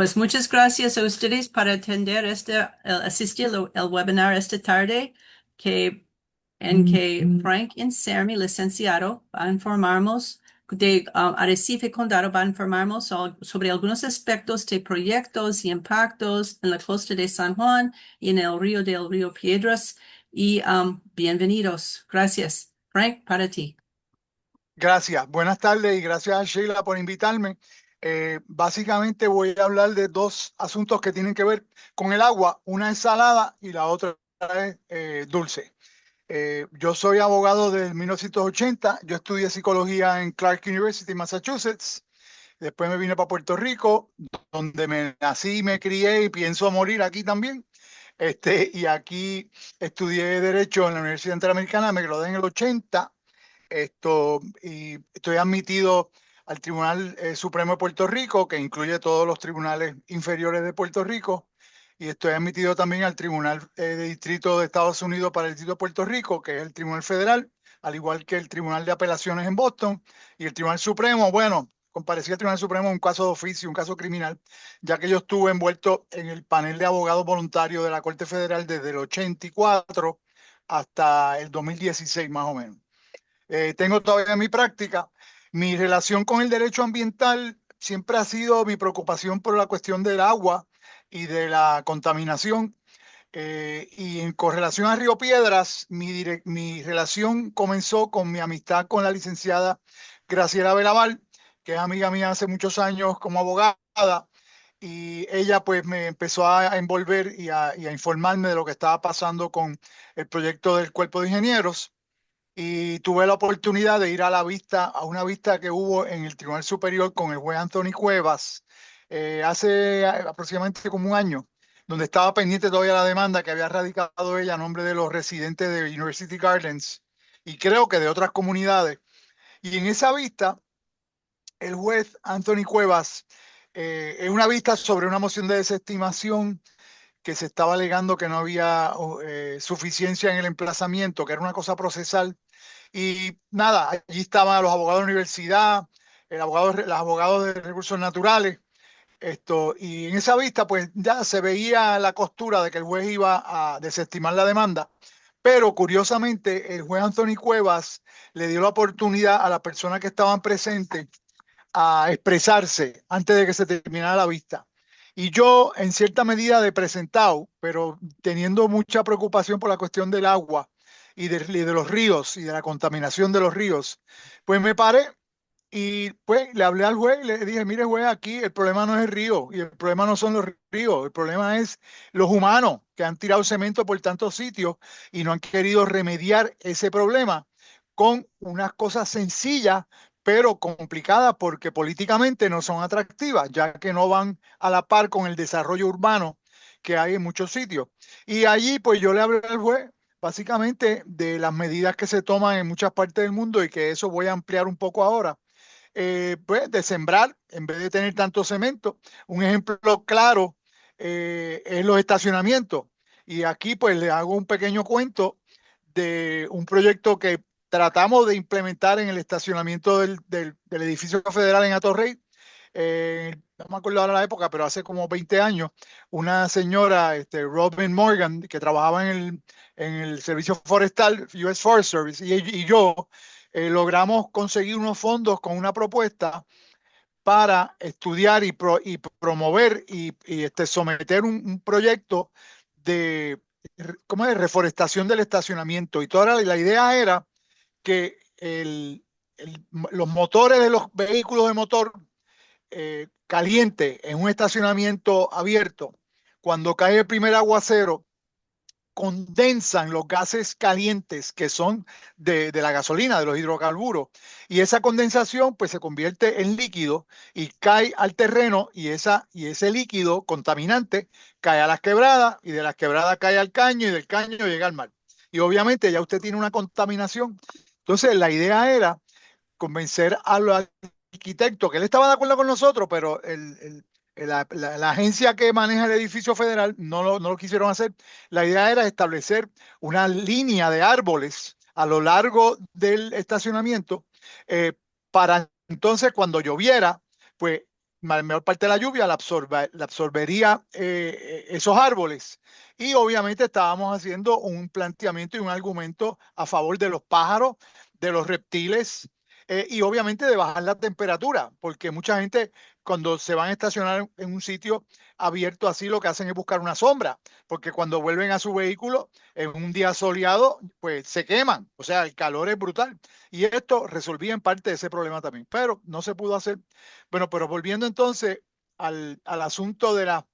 Pues muchas gracias a ustedes para atender asistir el webinar esta tarde en que Frank Insermi, licenciado, va a informarnos de Arrecife Condado, va a informarnos sobre algunos aspectos de proyectos y impactos en la costa de San Juan y en el río del Río Piedras. Y bienvenidos. Gracias. Frank, para ti. Gracias, buenas tardes y gracias a Sheila por invitarme. Básicamente voy a hablar de dos asuntos que tienen que ver con el agua. Una es salada y la otra es dulce. Yo soy abogado del 1980. Yo estudié psicología en Clark University, Massachusetts. Después me vine para Puerto Rico, donde me nací, me crié y pienso morir aquí también. Y aquí estudié Derecho en la Universidad Interamericana, me gradué en el 80. Y estoy admitido al Tribunal Supremo de Puerto Rico, que incluye todos los tribunales inferiores de Puerto Rico, y estoy admitido también al Tribunal de Distrito de Estados Unidos para el Distrito de Puerto Rico, que es el Tribunal Federal, al igual que el Tribunal de Apelaciones en Boston y el Tribunal Supremo. Bueno, comparecí al Tribunal Supremo en un caso de oficio, un caso criminal, ya que yo estuve envuelto en el panel de abogados voluntarios de la Corte Federal desde el 84 hasta el 2016 más o menos. Tengo todavía mi práctica. Mi relación con el derecho ambiental siempre ha sido mi preocupación por la cuestión del agua y de la contaminación. Y en correlación a Río Piedras, mi relación comenzó con mi amistad con la licenciada Graciela Belaval, que es amiga mía hace muchos años como abogada. Y ella pues me empezó a envolver y a informarme de lo que estaba pasando con el proyecto del Cuerpo de Ingenieros, y tuve la oportunidad de ir a una vista que hubo en el Tribunal Superior con el juez Anthony Cuevas hace aproximadamente como un año, donde estaba pendiente todavía la demanda que había radicado ella a nombre de los residentes de University Gardens y creo que de otras comunidades. Y en esa vista, el juez Anthony Cuevas, en una vista sobre una moción de desestimación que se estaba alegando que no había suficiencia en el emplazamiento, que era una cosa procesal. Y nada, allí estaban los abogados de la universidad, los abogados de recursos naturales. Y en esa vista, pues ya se veía la costura de que el juez iba a desestimar la demanda. Pero curiosamente, el juez Anthony Cuevas le dio la oportunidad a las personas que estaban presentes a expresarse antes de que se terminara la vista. Y yo, en cierta medida, de presentado, pero teniendo mucha preocupación por la cuestión del agua y de los ríos y de la contaminación de los ríos, pues me paré y pues le hablé al juez y le dije, mire juez, aquí el problema no es el río y el problema no son los ríos, el problema es los humanos que han tirado cemento por tantos sitios y no han querido remediar ese problema con unas cosas sencillas pero complicadas porque políticamente no son atractivas, ya que no van a la par con el desarrollo urbano que hay en muchos sitios. Y allí pues yo le hablé al juez básicamente de las medidas que se toman en muchas partes del mundo y que eso voy a ampliar un poco ahora, pues de sembrar en vez de tener tanto cemento. Un ejemplo claro es los estacionamientos. Y aquí pues le hago un pequeño cuento de un proyecto que tratamos de implementar en el estacionamiento del edificio federal en Atorrey. No me acuerdo ahora la época, pero hace como 20 años, una señora, Robin Morgan, que trabajaba en el Servicio Forestal, US Forest Service, y yo logramos conseguir unos fondos con una propuesta para estudiar y promover y someter un proyecto de, ¿cómo es?, reforestación del estacionamiento. Y toda la idea era que los motores de los vehículos de motor caliente en un estacionamiento abierto, cuando cae el primer aguacero, condensan los gases calientes que son de la gasolina, de los hidrocarburos. Y esa condensación pues se convierte en líquido y cae al terreno y ese líquido contaminante cae a las quebradas y de las quebradas cae al caño y del caño llega al mar. Y obviamente ya usted tiene una contaminación. Entonces la idea era convencer a los arquitectos, que él estaba de acuerdo con nosotros, pero la agencia que maneja el edificio federal no lo quisieron hacer. La idea era establecer una línea de árboles a lo largo del estacionamiento, para entonces cuando lloviera, pues la mayor parte de la lluvia la absorbería esos árboles. Y obviamente estábamos haciendo un planteamiento y un argumento a favor de los pájaros, de los reptiles y obviamente de bajar la temperatura, porque mucha gente cuando se van a estacionar en un sitio abierto así lo que hacen es buscar una sombra, porque cuando vuelven a su vehículo en un día soleado, pues se queman, o sea, el calor es brutal. Y esto resolvía en parte ese problema también, pero no se pudo hacer. Bueno, pero volviendo entonces al asunto de, la,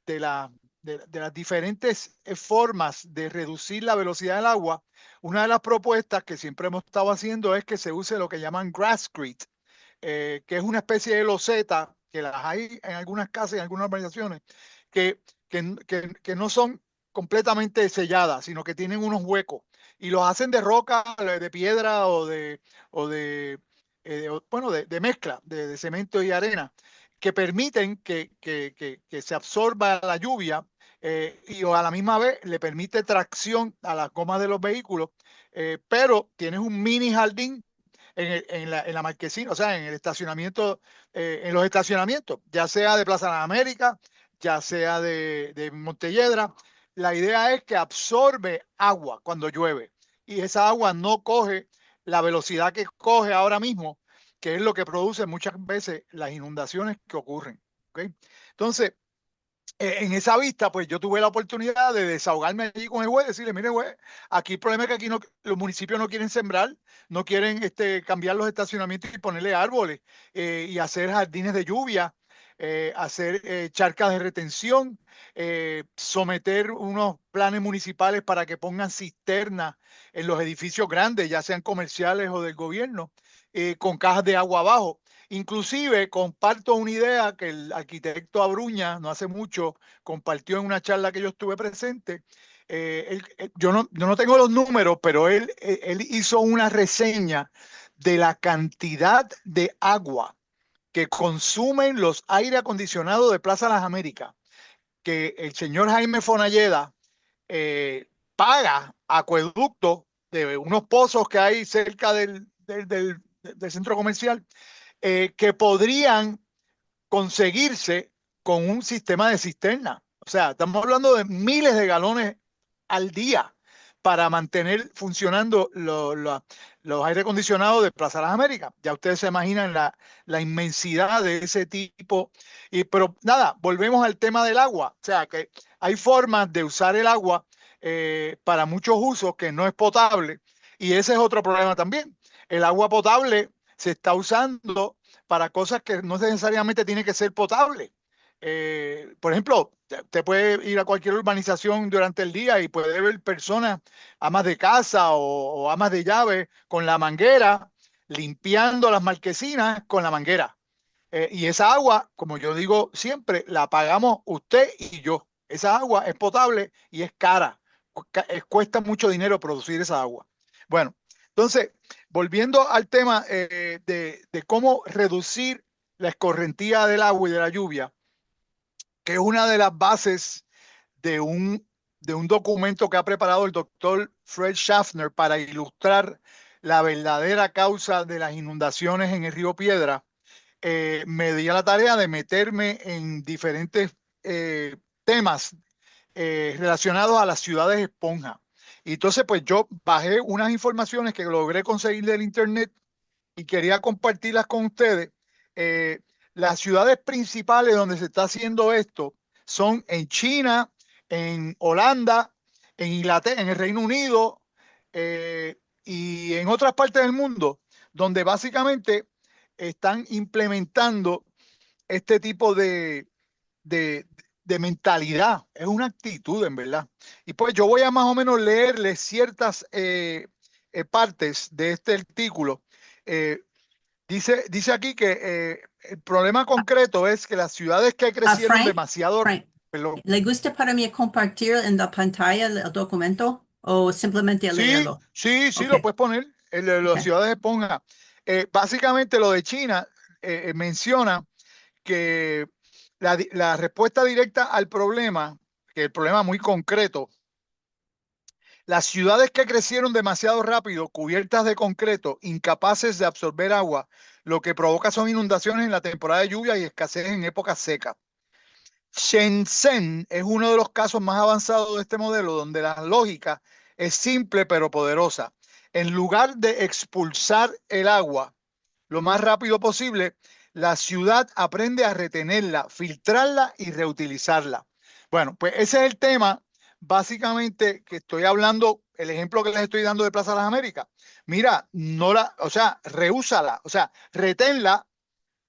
de las diferentes formas de reducir la velocidad del agua, una de las propuestas que siempre hemos estado haciendo es que se use lo que llaman grasscrete, que es una especie de loseta, que las hay en algunas casas y en algunas organizaciones, que, que no son completamente selladas, sino que tienen unos huecos y los hacen de roca, de piedra o de bueno, de mezcla de cemento y arena, que permiten que se absorba la lluvia y a la misma vez le permite tracción a las gomas de los vehículos, pero tienes un mini jardín en la marquesina, o sea, en el estacionamiento, en los estacionamientos, ya sea de Plaza de las Américas, ya sea de Montelledra. La idea es que absorbe agua cuando llueve y esa agua no coge la velocidad que coge ahora mismo, que es lo que produce muchas veces las inundaciones que ocurren. ¿Ok? Entonces, en esa vista, pues yo tuve la oportunidad de desahogarme allí con el juez, decirle, mire, juez, aquí el problema es que aquí no, los municipios no quieren sembrar, no quieren cambiar los estacionamientos y ponerle árboles y hacer jardines de lluvia, hacer charcas de retención, someter unos planes municipales para que pongan cisternas en los edificios grandes, ya sean comerciales o del gobierno, con cajas de agua abajo. Inclusive comparto una idea que el arquitecto Abruña no hace mucho compartió en una charla que yo estuve presente. Yo no tengo los números, pero él hizo una reseña de la cantidad de agua que consumen los aire acondicionados de Plaza Las Américas, que el señor Jaime Fonalleda paga acueducto de unos pozos que hay cerca del centro comercial que podrían conseguirse con un sistema de cisterna. O sea, estamos hablando de miles de galones al día para mantener funcionando los aire acondicionados de Plaza Las Américas. Ya ustedes se imaginan la inmensidad de ese tipo. Pero nada, volvemos al tema del agua. O sea, que hay formas de usar el agua para muchos usos que no es potable. Y ese es otro problema también. El agua potable se está usando para cosas que no necesariamente tiene que ser potable. Por ejemplo, te puede ir a cualquier urbanización durante el día y puede ver personas, amas de casa o amas de llave, con la manguera, limpiando las marquesinas con la manguera. Y esa agua, como yo digo siempre, la pagamos usted y yo. Esa agua es potable y es cara. Cuesta mucho dinero producir esa agua. Bueno, entonces, volviendo al tema de cómo reducir la escorrentía del agua y de la lluvia, que es una de las bases de un documento que ha preparado el doctor Fred Schaffner para ilustrar la verdadera causa de las inundaciones en el río Piedra, me di a la tarea de meterme en diferentes temas relacionados a las ciudades esponja. Y entonces, pues yo bajé unas informaciones que logré conseguir del internet y quería compartirlas con ustedes. Eh, las ciudades principales donde se está haciendo esto son en China, en Holanda, en Inglaterra, en el Reino Unido y en otras partes del mundo, donde básicamente están implementando este tipo de, de mentalidad. Es una actitud, en verdad. Y pues yo voy a más o menos leerles ciertas partes de este artículo. Eh, dice aquí que el problema concreto es que las ciudades que crecieron Frank, demasiado, Frank, perdón, ¿le gusta para mí compartir en la pantalla el documento o simplemente sí, leerlo? sí, sí, Ok, lo puedes poner en las ok. ciudades de esponja. Básicamente lo de China menciona que la respuesta directa al problema, que el problema muy concreto, las ciudades que crecieron demasiado rápido, cubiertas de concreto, incapaces de absorber agua, lo que provoca son inundaciones en la temporada de lluvia y escasez en épocas secas. Shenzhen es uno de los casos más avanzados de este modelo, donde la lógica es simple pero poderosa. En lugar de expulsar el agua lo más rápido posible, la ciudad aprende a retenerla, filtrarla y reutilizarla. Bueno, pues ese es el tema básicamente que estoy hablando, el ejemplo que les estoy dando de Plaza de las Américas. Mira, no la, o sea, reúsala, o sea, reténla,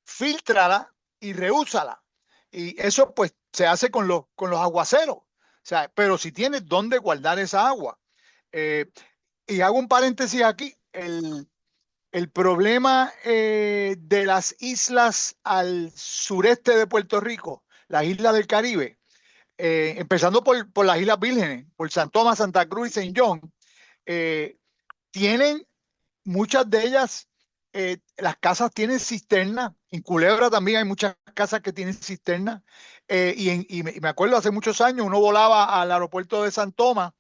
filtrala y reúsala. Y eso pues se hace con los aguaceros. O sea, pero si tienes dónde guardar esa agua. Eh, y hago un paréntesis aquí. El problema de las islas al sureste de Puerto Rico, las islas del Caribe, empezando por las Islas Vírgenes, por San Tomás, Santa Cruz y Saint John, eh, tienen muchas de ellas, las casas tienen cisterna. En Culebra también hay muchas casas que tienen cisterna. Y me acuerdo hace muchos años, uno volaba al aeropuerto de San Tomás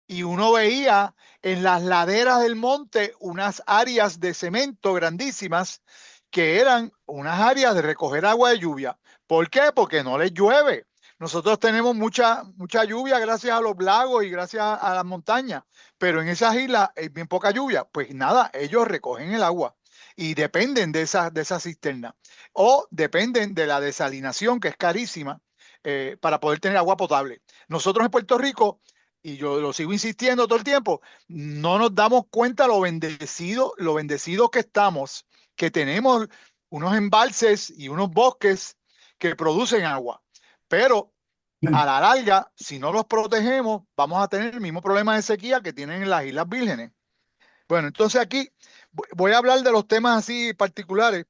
y uno veía en las laderas del monte unas áreas de cemento grandísimas que eran unas áreas de recoger agua de lluvia. ¿Por qué? Porque no les llueve. Nosotros tenemos mucha lluvia gracias a los lagos y gracias a las montañas, pero en esas islas hay bien poca lluvia. Pues nada, ellos recogen el agua y dependen de esa cisterna o dependen de la desalinación, que es carísima, para poder tener agua potable. Nosotros en Puerto Rico, y yo lo sigo insistiendo todo el tiempo, no nos damos cuenta lo bendecidos que estamos, que tenemos unos embalses y unos bosques que producen agua. Pero a la larga, si no los protegemos, vamos a tener el mismo problema de sequía que tienen en las Islas Vírgenes. Bueno, entonces aquí voy a hablar de los temas así particulares.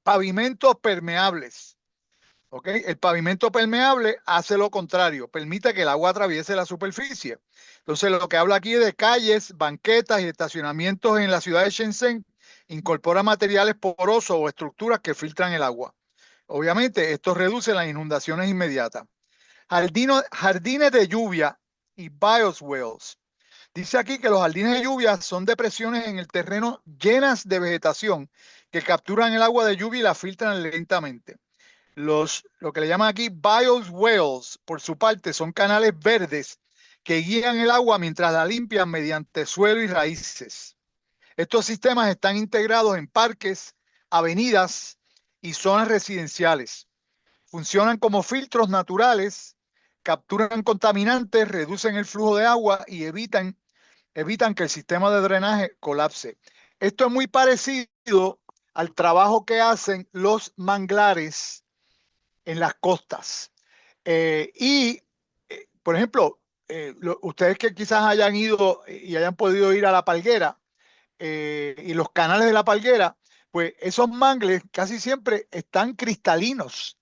Pavimentos permeables. ¿Ok? El pavimento permeable hace lo contrario, permite que el agua atraviese la superficie. Entonces, lo que habla aquí de calles, banquetas y estacionamientos en la ciudad de Shenzhen incorpora materiales porosos o estructuras que filtran el agua. Obviamente, esto reduce las inundaciones inmediatas. Jardines de lluvia y bioswales. Dice aquí que los jardines de lluvia son depresiones en el terreno llenas de vegetación que capturan el agua de lluvia y la filtran lentamente. Lo que le llaman aquí bioswales, por su parte, son canales verdes que guían el agua mientras la limpian mediante suelo y raíces. Estos sistemas están integrados en parques, avenidas y zonas residenciales. Funcionan como filtros naturales, capturan contaminantes, reducen el flujo de agua y evitan que el sistema de drenaje colapse. Esto es muy parecido al trabajo que hacen los manglares en las costas. Por ejemplo, ustedes que quizás hayan ido y hayan podido ir a La Palguera y los canales de La Palguera, pues esos mangles casi siempre están cristalinos.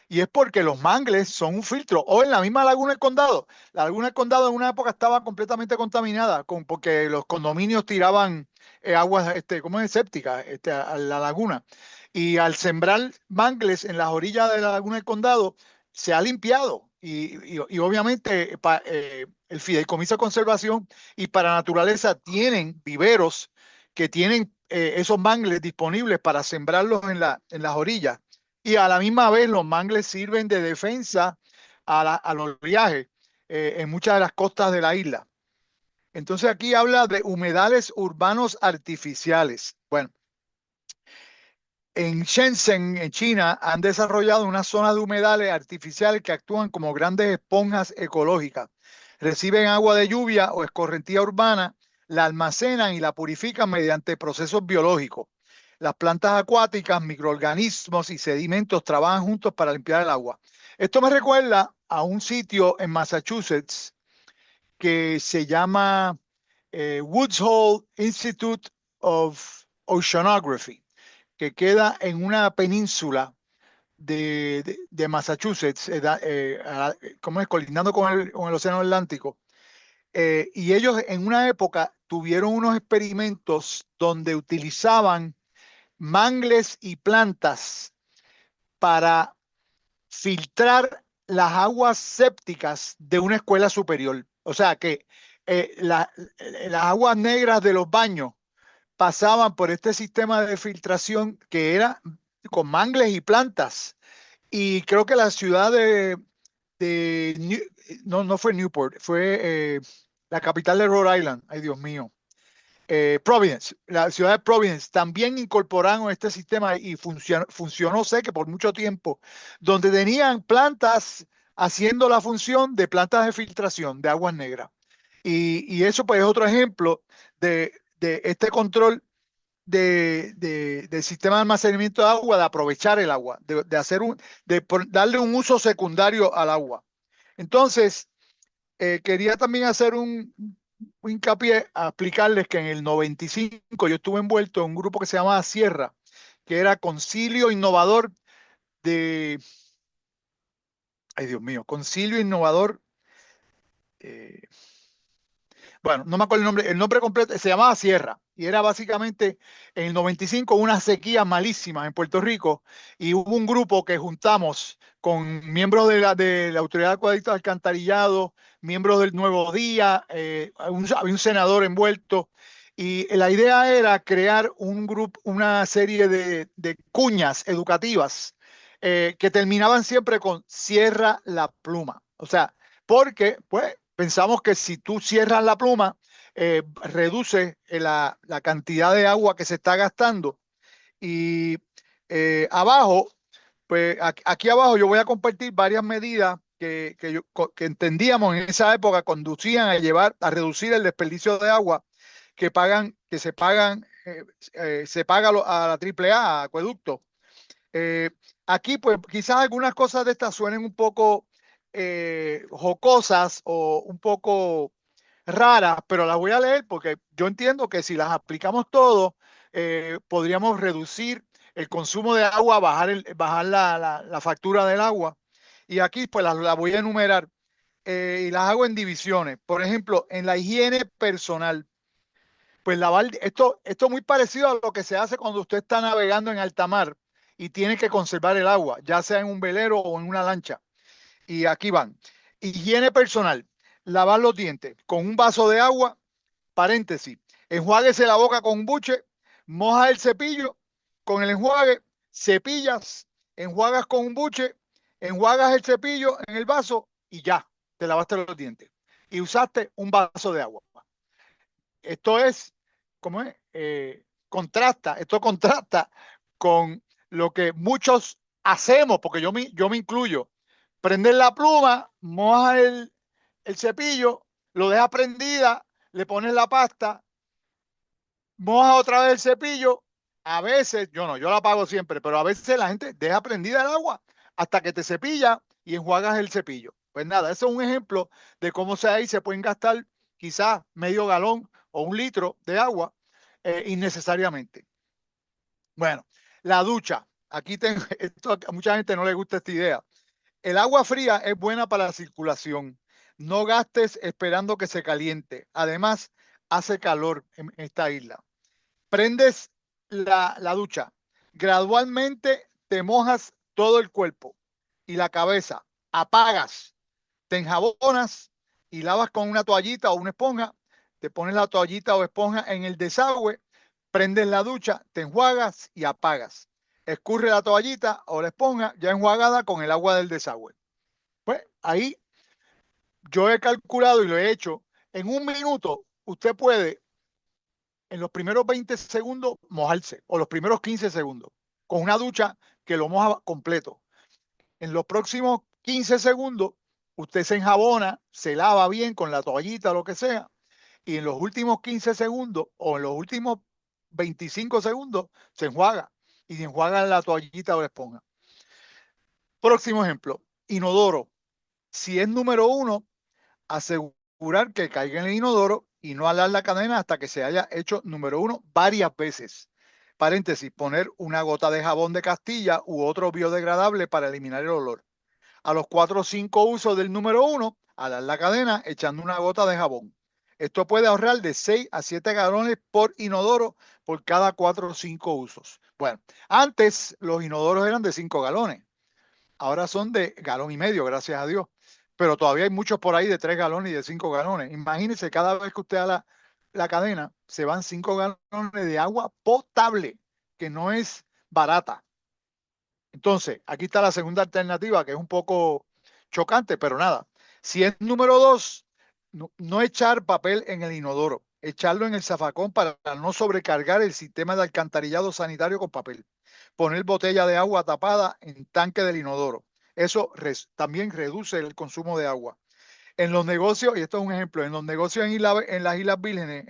Y es porque los mangles son un filtro. O en la misma Laguna del Condado. La Laguna del Condado en una época estaba completamente contaminada porque los condominios tiraban aguas, ¿cómo es? Sépticas, a la laguna. Y al sembrar mangles en las orillas de la Laguna del Condado, se ha limpiado. Y obviamente el Fideicomiso de Conservación y para Naturaleza tienen viveros que tienen esos mangles disponibles para sembrarlos en las orillas. Y a la misma vez los mangles sirven de defensa a los viajes en muchas de las costas de la isla. Entonces aquí habla de humedales urbanos artificiales. Bueno, en Shenzhen, en China, han desarrollado una zona de humedales artificiales que actúan como grandes esponjas ecológicas. Reciben agua de lluvia o escorrentía urbana, la almacenan y la purifican mediante procesos biológicos. Las plantas acuáticas, microorganismos y sedimentos trabajan juntos para limpiar el agua. Esto me recuerda a un sitio en Massachusetts que se llama Woods Hole Institute of Oceanography, que queda en una península de Massachusetts, como es, colindando con el Océano Atlántico. Y ellos en una época tuvieron unos experimentos donde utilizaban mangles y plantas para filtrar las aguas sépticas de una escuela superior. O sea que las aguas negras de los baños pasaban por este sistema de filtración que era con mangles y plantas. Y creo que la ciudad no fue Newport, fue la capital de Rhode Island. Ay, Dios mío. Providence, la ciudad de Providence, también incorporaron este sistema y funcionó, sé que por mucho tiempo, donde tenían plantas haciendo la función de plantas de filtración de aguas negras. Y eso pues es otro ejemplo de este control del sistema de almacenamiento de agua, de aprovechar el agua, de hacer darle un uso secundario al agua. Entonces, quería también hacer un hincapié a explicarles que en el 95 yo estuve envuelto en un grupo que se llamaba Sierra, que era Concilio Innovador de, ay Dios mío, Concilio Innovador, eh, bueno, no me acuerdo el nombre completo, se llamaba Sierra y era básicamente en el 95 una sequía malísima en Puerto Rico y hubo un grupo que juntamos con miembros de la Autoridad de Acueductos y Alcantarillado, miembros del Nuevo Día, había un senador envuelto y la idea era crear un grupo, una serie de cuñas educativas que terminaban siempre con cierra la pluma. O sea, porque pues pensamos que si tú cierras la pluma, reduce la cantidad de agua que se está gastando. Y abajo, pues aquí abajo yo voy a compartir varias medidas que entendíamos en esa época conducían a llevar a reducir el desperdicio de agua se paga a la AAA, a acueducto. Eh, Aquí, pues quizás algunas cosas de estas suenen un poco jocosas o un poco raras, pero las voy a leer porque yo entiendo que si las aplicamos todos, podríamos reducir el consumo de agua, bajar la factura del agua. Y aquí, pues las voy a enumerar y las hago en divisiones. Por ejemplo, en la higiene personal. Pues esto es muy parecido a lo que se hace cuando usted está navegando en alta mar y tiene que conservar el agua, ya sea en un velero o en una lancha. Y aquí van. Higiene personal. Lavar los dientes con un vaso de agua, paréntesis. Enjuáguese la boca con un buche, moja el cepillo con el enjuague, cepillas, enjuagas con un buche, enjuagas el cepillo en el vaso y ya, te lavaste los dientes. Y usaste un vaso de agua. Esto es, ¿cómo es? Esto contrasta con lo que muchos hacemos, porque yo me incluyo. Prender la pluma, moja el cepillo, lo deja prendida, le pones la pasta, moja otra vez el cepillo. A veces, yo no, yo la apago siempre, pero a veces la gente deja prendida el agua hasta que te cepilla y enjuagas el cepillo. Pues nada, eso es un ejemplo de cómo ahí se pueden gastar quizás medio galón o un litro de agua innecesariamente. Bueno, la ducha. Aquí tengo, esto a mucha gente no le gusta esta idea. El agua fría es buena para la circulación. No gastes esperando que se caliente. Además, hace calor en esta isla. Prendes la ducha. Gradualmente te mojas todo el cuerpo y la cabeza. Apagas, te enjabonas y lavas con una toallita o una esponja. Te pones la toallita o esponja en el desagüe, prendes la ducha, te enjuagas y apagas. Escurre la toallita o la esponja ya enjuagada con el agua del desagüe. Pues ahí yo he calculado y lo he hecho. En un minuto usted puede en los primeros 20 segundos mojarse o los primeros 15 segundos con una ducha que lo moja completo. En los próximos 15 segundos usted se enjabona, se lava bien con la toallita o lo que sea y en los últimos 15 segundos o en los últimos 25 segundos se enjuaga y se enjuaga la toallita o la esponja. Próximo ejemplo, inodoro. Si es número uno, asegurar que caiga en el inodoro y no alar la cadena hasta que se haya hecho número uno varias veces. Paréntesis, poner una gota de jabón de Castilla u otro biodegradable para eliminar el olor. A los 4 o 5 usos del número uno, alar la cadena echando una gota de jabón. Esto puede ahorrar de 6 a 7 galones por inodoro por cada 4 o 5 usos. Bueno, antes los inodoros eran de 5 galones. Ahora son de galón y medio, gracias a Dios. Pero todavía hay muchos por ahí de 3 galones y de 5 galones. Imagínense cada vez que usted la cadena, se van 5 galones de agua potable, que no es barata. Entonces, aquí está la segunda alternativa, que es un poco chocante, pero nada. Si es número 2, no echar papel en el inodoro, echarlo en el zafacón para no sobrecargar el sistema de alcantarillado sanitario con papel. Poner botella de agua tapada en tanque del inodoro. Eso también reduce el consumo de agua. En los negocios, y esto es un ejemplo, en los negocios en las Islas Vírgenes,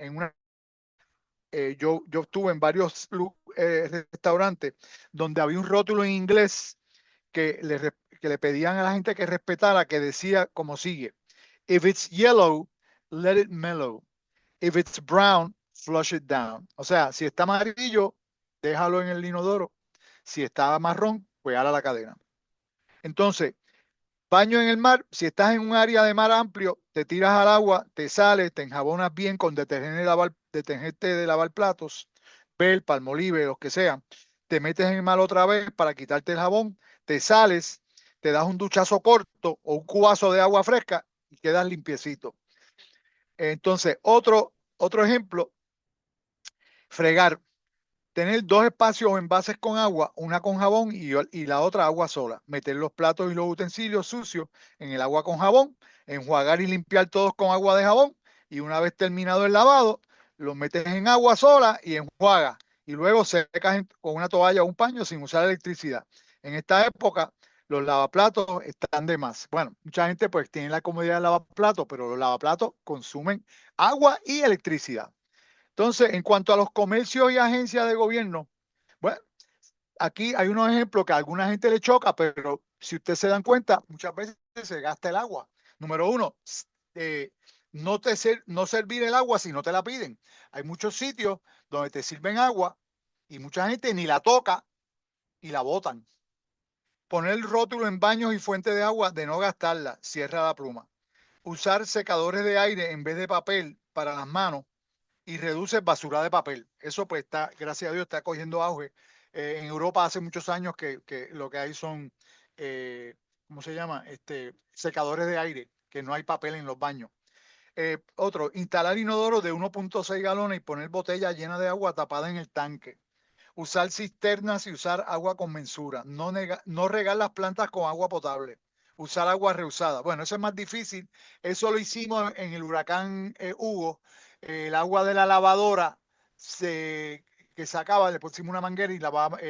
yo estuve en varios restaurantes donde había un rótulo en inglés que le pedían a la gente que respetara, que decía como sigue: If it's yellow, let it mellow. If it's brown, flush it down. O sea, si está amarillo, déjalo en el inodoro. Si está marrón, pues a la cadena. Entonces, baño en el mar: si estás en un área de mar amplio, te tiras al agua, te sales, te enjabonas bien con detergente de lavar platos, Bell, Palmolive, los que sean. Te metes en el mar otra vez para quitarte el jabón, te sales, te das un duchazo corto o un cubazo de agua fresca y quedas limpiecito. Entonces, otro ejemplo: fregar. Tener 2 espacios o envases con agua, una con jabón y la otra agua sola. Meter los platos y los utensilios sucios en el agua con jabón, enjuagar y limpiar todos con agua de jabón, y una vez terminado el lavado, los metes en agua sola y enjuagas, y luego secas con una toalla o un paño sin usar electricidad. En esta época, los lavaplatos están de más. Bueno, mucha gente pues tiene la comodidad de lavaplatos, pero los lavaplatos consumen agua y electricidad. Entonces, en cuanto a los comercios y agencias de gobierno, bueno, aquí hay unos ejemplos que a alguna gente le choca, pero si ustedes se dan cuenta, muchas veces se gasta el agua. Número uno, eh, no servir el agua si no te la piden. Hay muchos sitios donde te sirven agua y mucha gente ni la toca y la botan. Poner el rótulo en baños y fuentes de agua de no gastarla, cierra la pluma. Usar secadores de aire en vez de papel para las manos y reduce basura de papel. Eso pues está, gracias a Dios, está cogiendo auge. En Europa hace muchos años que lo que hay son, ¿cómo se llama? Secadores de aire, que no hay papel en los baños. Instalar inodoro de 1.6 galones y poner botella llena de agua tapada en el tanque. Usar cisternas y usar agua con mensura. No regar las plantas con agua potable. Usar agua reusada. Bueno, eso es más difícil. Eso lo hicimos en el huracán Hugo. El agua de la lavadora que sacaba, le pusimos una manguera y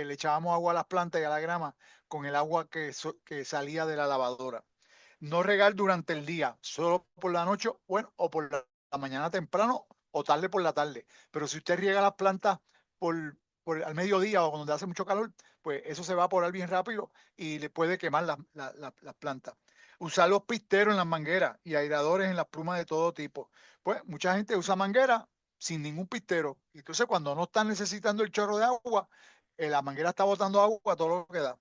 le echábamos agua a las plantas y a la grama con el agua que salía de la lavadora. No regar durante el día, solo por la noche, bueno, o por la mañana temprano o tarde por la tarde. Pero si usted riega las plantas por, al mediodía o cuando hace mucho calor, pues eso se va a evaporar bien rápido y le puede quemar las plantas. Usar los pisteros en las mangueras y aireadores en las plumas de todo tipo. Pues mucha gente usa manguera sin ningún pistero. Y entonces cuando no están necesitando el chorro de agua, la manguera está botando agua todo lo que da.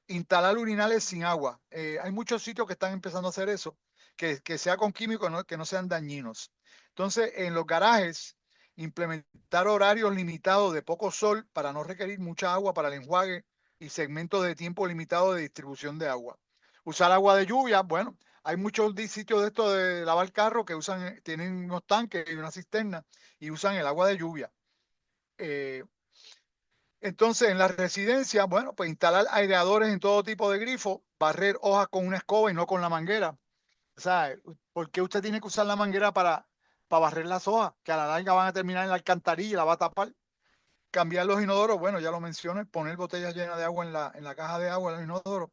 Instalar urinales sin agua. Hay muchos sitios que están empezando a hacer eso, que sea con químicos, que no sean dañinos. Entonces, en los garajes, implementar horarios limitados de poco sol para no requerir mucha agua para el enjuague y segmentos de tiempo limitado de distribución de agua. Usar agua de lluvia. Bueno, hay muchos sitios de esto de lavar carro que tienen unos tanques y una cisterna y usan el agua de lluvia. Entonces, en la residencia, bueno, pues instalar aireadores en todo tipo de grifo, barrer hojas con una escoba y no con la manguera. O sea, ¿por qué usted tiene que usar la manguera para barrer las hojas? Que a la larga van a terminar en la alcantarilla y la va a tapar. Cambiar los inodoros, bueno, ya lo mencioné, poner botellas llenas de agua en la caja de agua en los inodoros.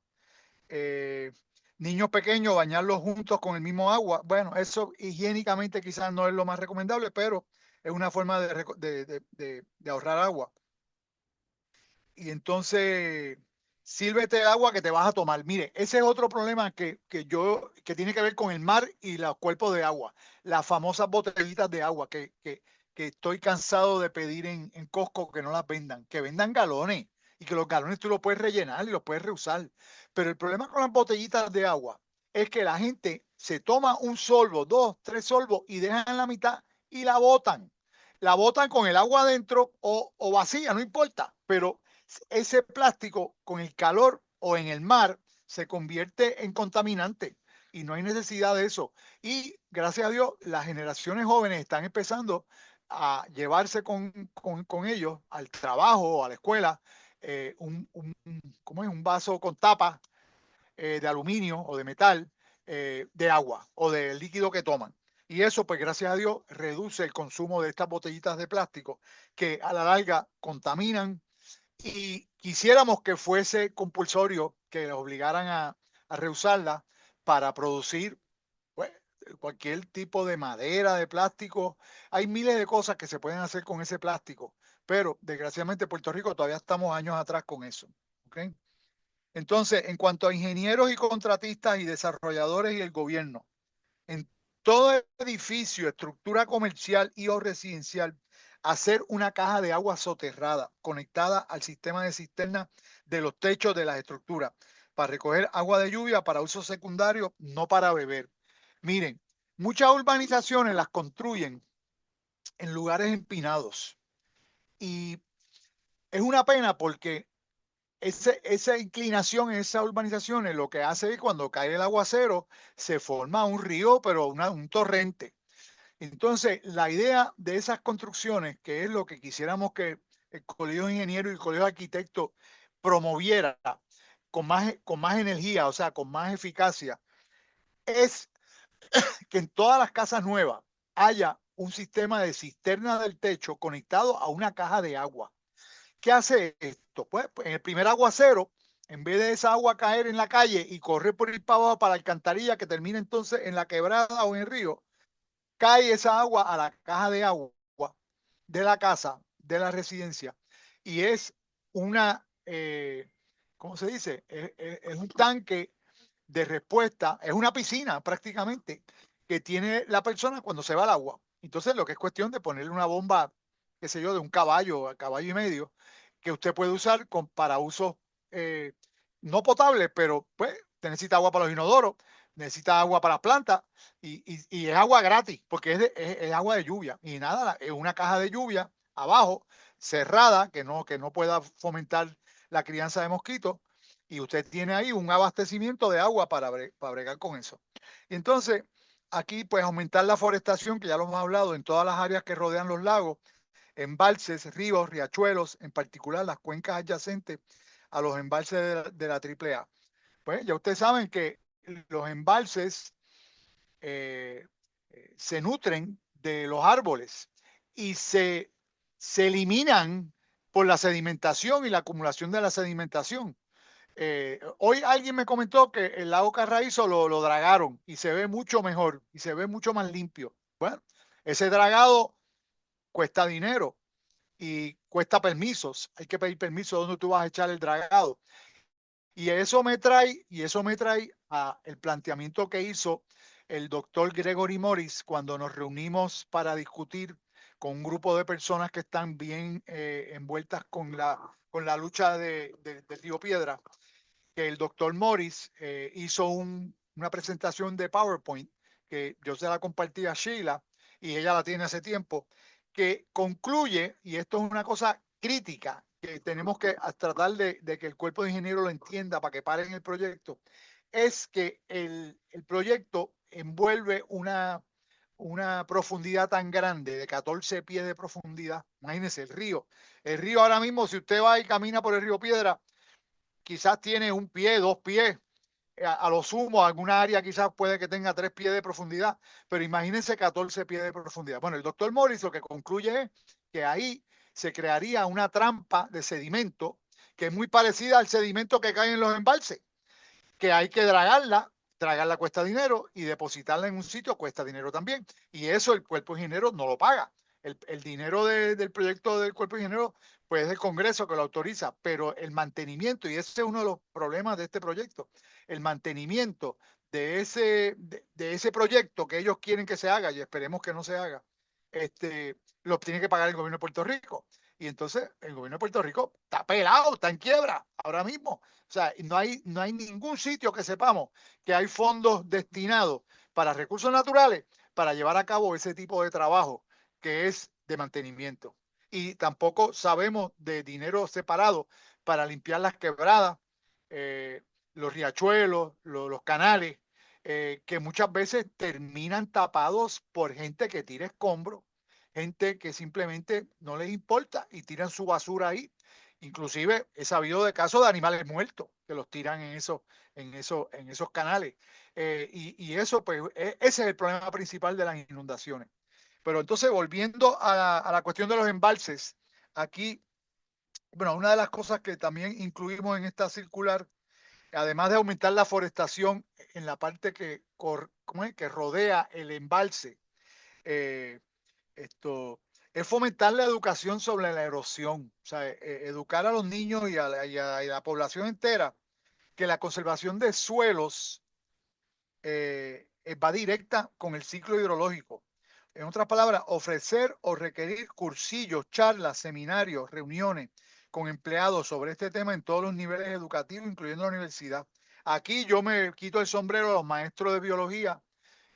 Eh, Niños pequeños, bañarlos juntos con el mismo agua. Bueno, eso higiénicamente quizás no es lo más recomendable, pero es una forma de ahorrar agua. Y entonces sírvete el agua que te vas a tomar. Mire, ese es otro problema que tiene que ver con el mar y los cuerpos de agua. Las famosas botellitas de agua que estoy cansado de pedir en Costco que no las vendan, que vendan galones y que los galones tú los puedes rellenar y los puedes reusar. Pero el problema con las botellitas de agua es que la gente se toma un sorbo, dos, tres sorbos y dejan la mitad y la botan. La botan con el agua adentro o vacía, no importa, pero ese plástico con el calor o en el mar se convierte en contaminante y no hay necesidad de eso. Y gracias a Dios, las generaciones jóvenes están empezando a llevarse con ellos al trabajo o a la escuela ¿cómo es? Un vaso con tapa de aluminio o de metal, de agua o de líquido que toman. Y eso, pues gracias a Dios, reduce el consumo de estas botellitas de plástico que a la larga contaminan, y quisiéramos que fuese compulsorio que obligaran a reusarla para producir pues, cualquier tipo de madera, de plástico. Hay miles de cosas que se pueden hacer con ese plástico, pero desgraciadamente en Puerto Rico todavía estamos años atrás con eso. ¿Ok? Entonces, en cuanto a ingenieros y contratistas y desarrolladores y el gobierno, en todo edificio, estructura comercial y o residencial, hacer una caja de agua soterrada conectada al sistema de cisterna de los techos de las estructuras para recoger agua de lluvia para uso secundario, no para beber. Miren, muchas urbanizaciones las construyen en lugares empinados y es una pena porque esa inclinación en esas urbanizaciones lo que hace es cuando cae el aguacero se forma un río, pero un torrente. Entonces, la idea de esas construcciones, que es lo que quisiéramos que el Colegio de Ingenieros y el Colegio de Arquitectos promoviera con más energía, o sea, con más eficacia, es que en todas las casas nuevas haya un sistema de cisterna del techo conectado a una caja de agua. ¿Qué hace esto? Pues en el primer aguacero, en vez de esa agua caer en la calle y correr por el para abajo para la alcantarilla que termina entonces en la quebrada o en el río, cae esa agua a la caja de agua de la casa, de la residencia, y es una, ¿cómo se dice? Es un tanque de respuesta, es una piscina prácticamente que tiene la persona cuando se va al agua. Entonces lo que es cuestión de ponerle una bomba, qué sé yo, de un caballo a caballo y medio, que usted puede usar para usos eh, no potables, pero pues necesita agua para los inodoros, necesita agua para las plantas y es agua gratis porque es agua de lluvia. Y nada, es una caja de lluvia abajo, cerrada, que no pueda fomentar la crianza de mosquitos, y usted tiene ahí un abastecimiento de agua para bregar con eso. Y entonces, aquí pues aumentar la forestación, que ya lo hemos hablado, en todas las áreas que rodean los lagos, embalses, ríos, riachuelos, en particular las cuencas adyacentes a los embalses de la AAA. Pues ya ustedes saben que los embalses eh, se nutren de los árboles y se eliminan por la sedimentación y la acumulación de la sedimentación. Hoy alguien me comentó que el lago Carraízo lo dragaron y se ve mucho mejor y se ve mucho más limpio. Bueno, ese dragado cuesta dinero y cuesta permisos. Hay que pedir permiso donde tú vas a echar el dragado. Y eso me trae a el planteamiento que hizo el doctor Gregory Morris cuando nos reunimos para discutir con un grupo de personas que están bien envueltas con la lucha de Río Piedra, que el doctor Morris hizo una presentación de PowerPoint que yo se la compartí a Sheila y ella la tiene hace tiempo, que concluye, y esto es una cosa crítica, que tenemos que tratar de que el cuerpo de ingenieros lo entienda para que paren el proyecto, es que el proyecto envuelve una profundidad tan grande, de 14 pies de profundidad. Imagínense el río. El río ahora mismo, si usted va y camina por el río Piedra, quizás tiene un pie, dos pies, a lo sumo, alguna área quizás puede que tenga 3 pies de profundidad, pero imagínense 14 pies de profundidad. Bueno, el doctor Morris lo que concluye es que ahí se crearía una trampa de sedimento que es muy parecida al sedimento que cae en los embalses, que hay que dragarla cuesta dinero y depositarla en un sitio cuesta dinero también. Y eso el cuerpo ingeniero no lo paga. El dinero del proyecto del cuerpo ingeniero, pues es el Congreso que lo autoriza, pero el mantenimiento, y ese es uno de los problemas de este proyecto, el mantenimiento de ese proyecto que ellos quieren que se haga, y esperemos que no se haga, lo tiene que pagar el gobierno de Puerto Rico. Y entonces el gobierno de Puerto Rico está pelado, está en quiebra ahora mismo. O sea, no hay ningún sitio que sepamos que hay fondos destinados para recursos naturales para llevar a cabo ese tipo de trabajo que es de mantenimiento. Y tampoco sabemos de dinero separado para limpiar las quebradas, eh, los riachuelos, los canales, que muchas veces terminan tapados por gente que tira escombros, gente que simplemente no les importa y tiran su basura ahí. Inclusive he sabido de casos de animales muertos que los tiran en esos canales. Y eso, pues, ese es el problema principal de las inundaciones. Pero entonces, volviendo a la cuestión de los embalses, aquí, bueno, una de las cosas que también incluimos en esta circular, además de aumentar la forestación en la parte ¿cómo es? Que rodea el embalse, eh, esto es fomentar la educación sobre la erosión, o sea, educar a los niños y a la población entera que la conservación de suelos va directa con el ciclo hidrológico. En otras palabras, ofrecer o requerir cursillos, charlas, seminarios, reuniones con empleados sobre este tema en todos los niveles educativos, incluyendo la universidad. Aquí yo me quito el sombrero a los maestros de biología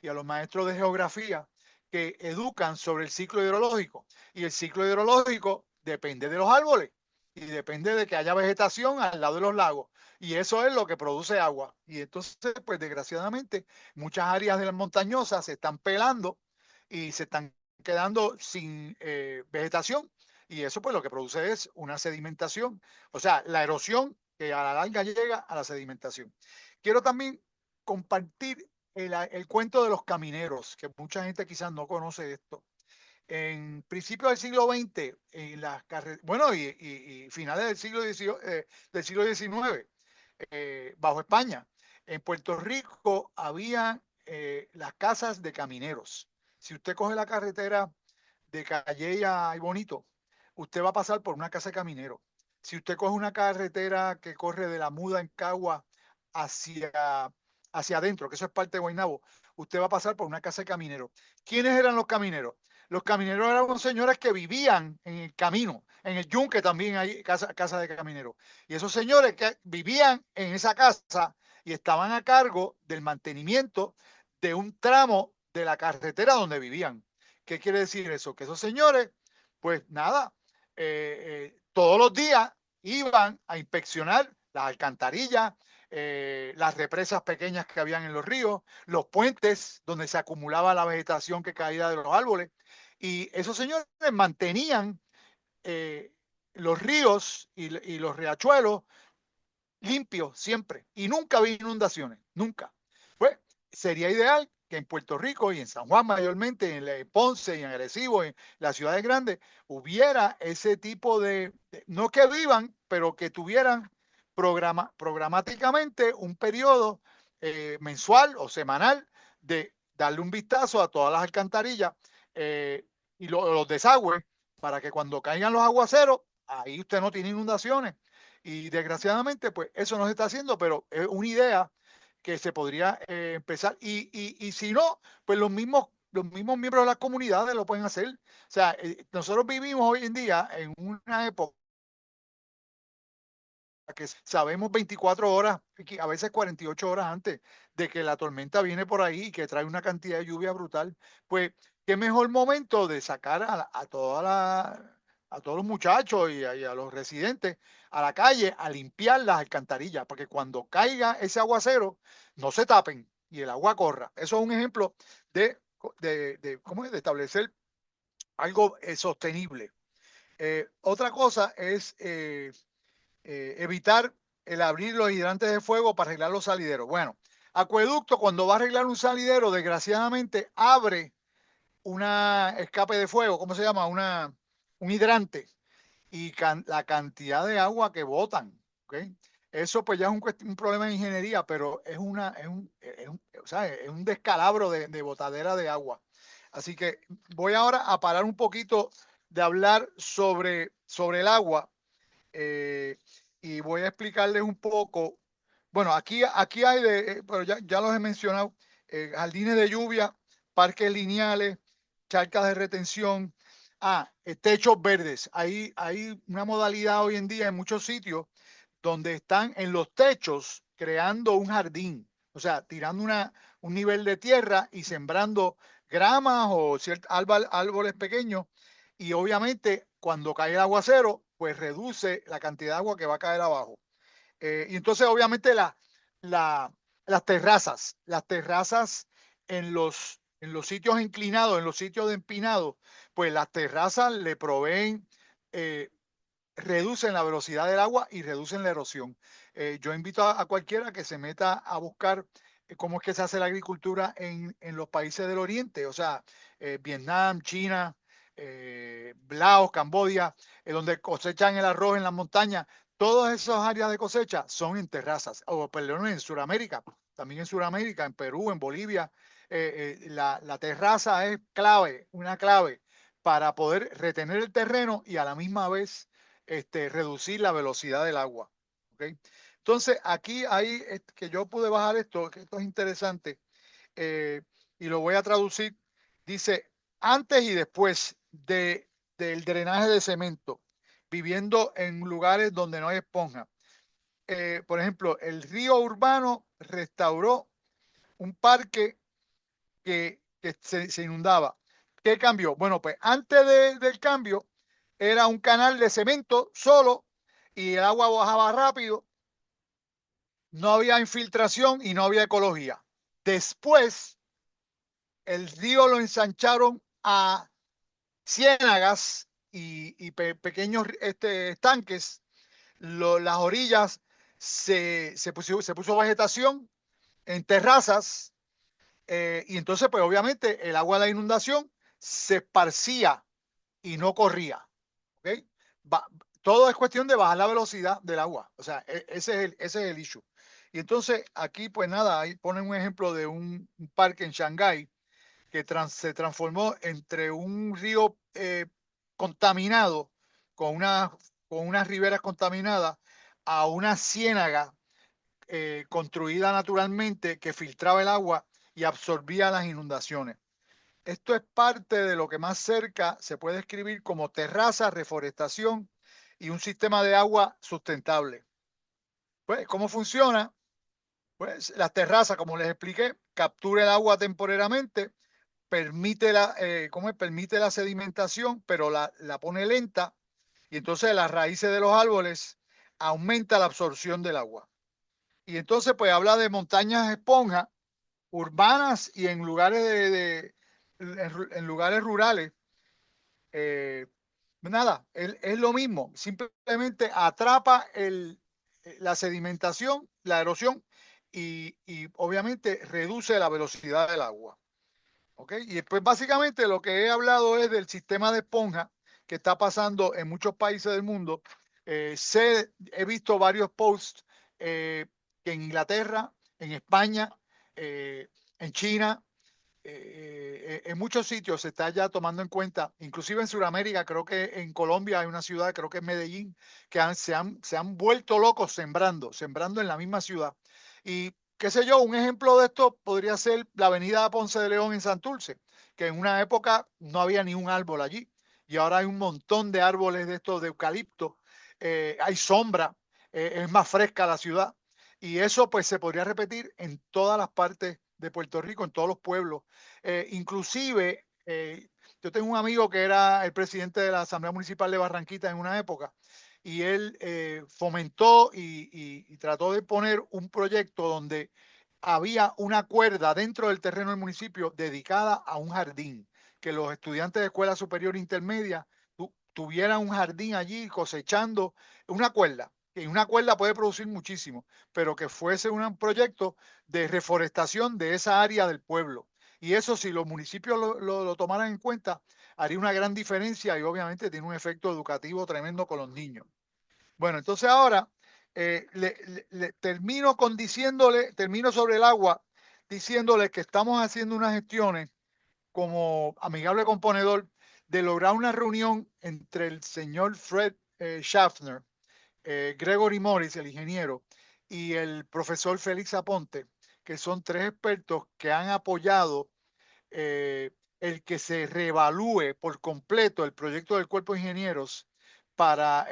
y a los maestros de geografía que educan sobre el ciclo hidrológico. Y el ciclo hidrológico depende de los árboles y depende de que haya vegetación al lado de los lagos. Y eso es lo que produce agua. Y entonces, pues desgraciadamente, muchas áreas de las montañosas se están pelando y se están quedando sin vegetación. Y eso pues lo que produce es una sedimentación. O sea, la erosión que a la larga llega a la sedimentación. Quiero también compartir el cuento de los camineros, que mucha gente quizás no conoce esto. En principios del siglo XX, en las carreteras, bueno, y finales del siglo XIX, bajo España, en Puerto Rico había las casas de camineros. Si usted coge la carretera de Calleja y Bonito, usted va a pasar por una casa de caminero. Si usted coge una carretera que corre de la Muda en Cagua hacia, hacia adentro, que eso es parte de Guaynabo, usted va a pasar por una casa de caminero. ¿Quiénes eran los camineros? Los camineros eran unos señores que vivían en el camino. En el Yunque también hay casa de camineros. Y esos señores que vivían en esa casa y estaban a cargo del mantenimiento de un tramo de la carretera donde vivían. ¿Qué quiere decir eso? Que esos señores, pues nada, todos los días iban a inspeccionar las alcantarillas, las represas pequeñas que habían en los ríos, los puentes donde se acumulaba la vegetación que caía de los árboles. Y esos señores mantenían eh, los ríos y los riachuelos limpios siempre. Y nunca había inundaciones, nunca. Pues sería ideal que en Puerto Rico y en San Juan mayormente, en Ponce y en Arecibo, en las ciudades grandes, hubiera ese tipo no que vivan, pero que tuvieran programáticamente un periodo mensual o semanal de darle un vistazo a todas las alcantarillas y los desagües para que cuando caigan los aguaceros, ahí usted no tiene inundaciones. Y desgraciadamente, pues eso no se está haciendo, pero es una idea que se podría empezar. Y si no, pues los mismos miembros de las comunidades lo pueden hacer. O sea, nosotros vivimos hoy en día en una época que sabemos 24 horas, a veces 48 horas antes de que la tormenta viene por ahí y que trae una cantidad de lluvia brutal, pues qué mejor momento de sacar a todos los muchachos y a los residentes a la calle a limpiar las alcantarillas, porque cuando caiga ese aguacero no se tapen y el agua corra. Eso es un ejemplo ¿cómo es? De establecer algo sostenible. Otra cosa es evitar el abrir los hidrantes de fuego para arreglar los salideros. Bueno, Acueducto cuando va a arreglar un salidero, desgraciadamente abre una escape de fuego, ¿cómo se llama? Un hidrante y la cantidad de agua que botan, ¿ok? Eso pues ya es un problema de ingeniería, pero o sea, es un descalabro de botadera de agua. Así que voy ahora a parar un poquito de hablar sobre el agua eh, y voy a explicarles un poco. Bueno, aquí hay pero ya los he mencionado, jardines de lluvia, parques lineales, charcas de retención, techos verdes. Hay una modalidad hoy en día en muchos sitios donde están en los techos creando un jardín, o sea, tirando un nivel de tierra y sembrando gramas o árboles pequeños y obviamente cuando cae el aguacero, pues reduce la cantidad de agua que va a caer abajo. Y entonces obviamente la, las terrazas en los sitios inclinados, en los sitios de empinado, pues las terrazas le proveen, reducen la velocidad del agua y reducen la erosión. Yo invito a cualquiera que se meta a buscar cómo es que se hace la agricultura en los países del Oriente, o sea, Vietnam, China, Laos, Camboya, donde cosechan el arroz en las montañas. Todas esas áreas de cosecha son en terrazas, o perdón, en Sudamérica, también en Sudamérica, en Perú, en Bolivia. La terraza es clave, una clave para poder retener el terreno y a la misma vez reducir la velocidad del agua. ¿Okay? Entonces, aquí hay que yo pude bajar esto, que esto es interesante, eh, y lo voy a traducir. Dice, antes y después del drenaje de cemento, viviendo en lugares donde no hay esponja. Por ejemplo, el río urbano restauró un parque que se inundaba. ¿Qué cambió? Bueno, pues antes del cambio era un canal de cemento solo y el agua bajaba rápido, no había infiltración y no había ecología. Después, el río lo ensancharon a ciénagas y pequeños estanques. Las orillas se puso vegetación en terrazas, y entonces, pues obviamente, el agua de la inundación se esparcía y no corría. ¿Okay? Va- Todo es cuestión de bajar la velocidad del agua. O sea, ese es el issue. Y entonces aquí, pues nada, ahí ponen un ejemplo de un parque en Shanghái que se transformó entre un río contaminado con, una, con unas riberas contaminadas a una ciénaga construida naturalmente que filtraba el agua y absorbía las inundaciones. Esto es parte de lo que más cerca se puede escribir como terraza, reforestación y un sistema de agua sustentable. Pues, ¿cómo funciona? Pues las terrazas, como les expliqué, captura el agua temporariamente, permite ¿cómo es? Permite la sedimentación, pero la pone lenta y entonces las raíces de los árboles aumenta la absorción del agua. Y entonces pues habla de montañas esponja urbanas y en lugares en lugares rurales. eh, Nada, es lo mismo, simplemente atrapa la sedimentación, la erosión y obviamente reduce la velocidad del agua. ¿Ok? Y pues básicamente lo que he hablado es del sistema de esponja que está pasando en muchos países del mundo. He visto varios posts, que en Inglaterra, en España, eh, en China, en muchos sitios se está ya tomando en cuenta, inclusive en Sudamérica, creo que en Colombia hay una ciudad, creo que es Medellín, que se han vuelto locos sembrando en la misma ciudad. Y qué sé yo, un ejemplo de esto podría ser la avenida Ponce de León en Santurce, que en una época no había ni un árbol allí y ahora hay un montón de árboles de estos de eucalipto, hay sombra, es más fresca la ciudad y eso pues se podría repetir en todas las partes de Puerto Rico, en todos los pueblos. Inclusive, yo tengo un amigo que era el presidente de la Asamblea Municipal de Barranquita en una época y él fomentó y trató de poner un proyecto donde había una cuerda dentro del terreno del municipio dedicada a un jardín, que los estudiantes de escuela superior intermedia tuvieran un jardín allí cosechando una cuerda. Y una cuerda puede producir muchísimo, pero que fuese un proyecto de reforestación de esa área del pueblo. Y eso, si los municipios lo tomaran en cuenta, haría una gran diferencia y obviamente tiene un efecto educativo tremendo con los niños. Bueno, entonces ahora termino sobre el agua, diciéndole que estamos haciendo unas gestiones como amigable componedor de lograr una reunión entre el señor Fred Schaffner, Gregory Morris, el ingeniero, y el profesor Félix Aponte, que son tres expertos que han apoyado el que se reevalúe por completo el proyecto del Cuerpo de Ingenieros para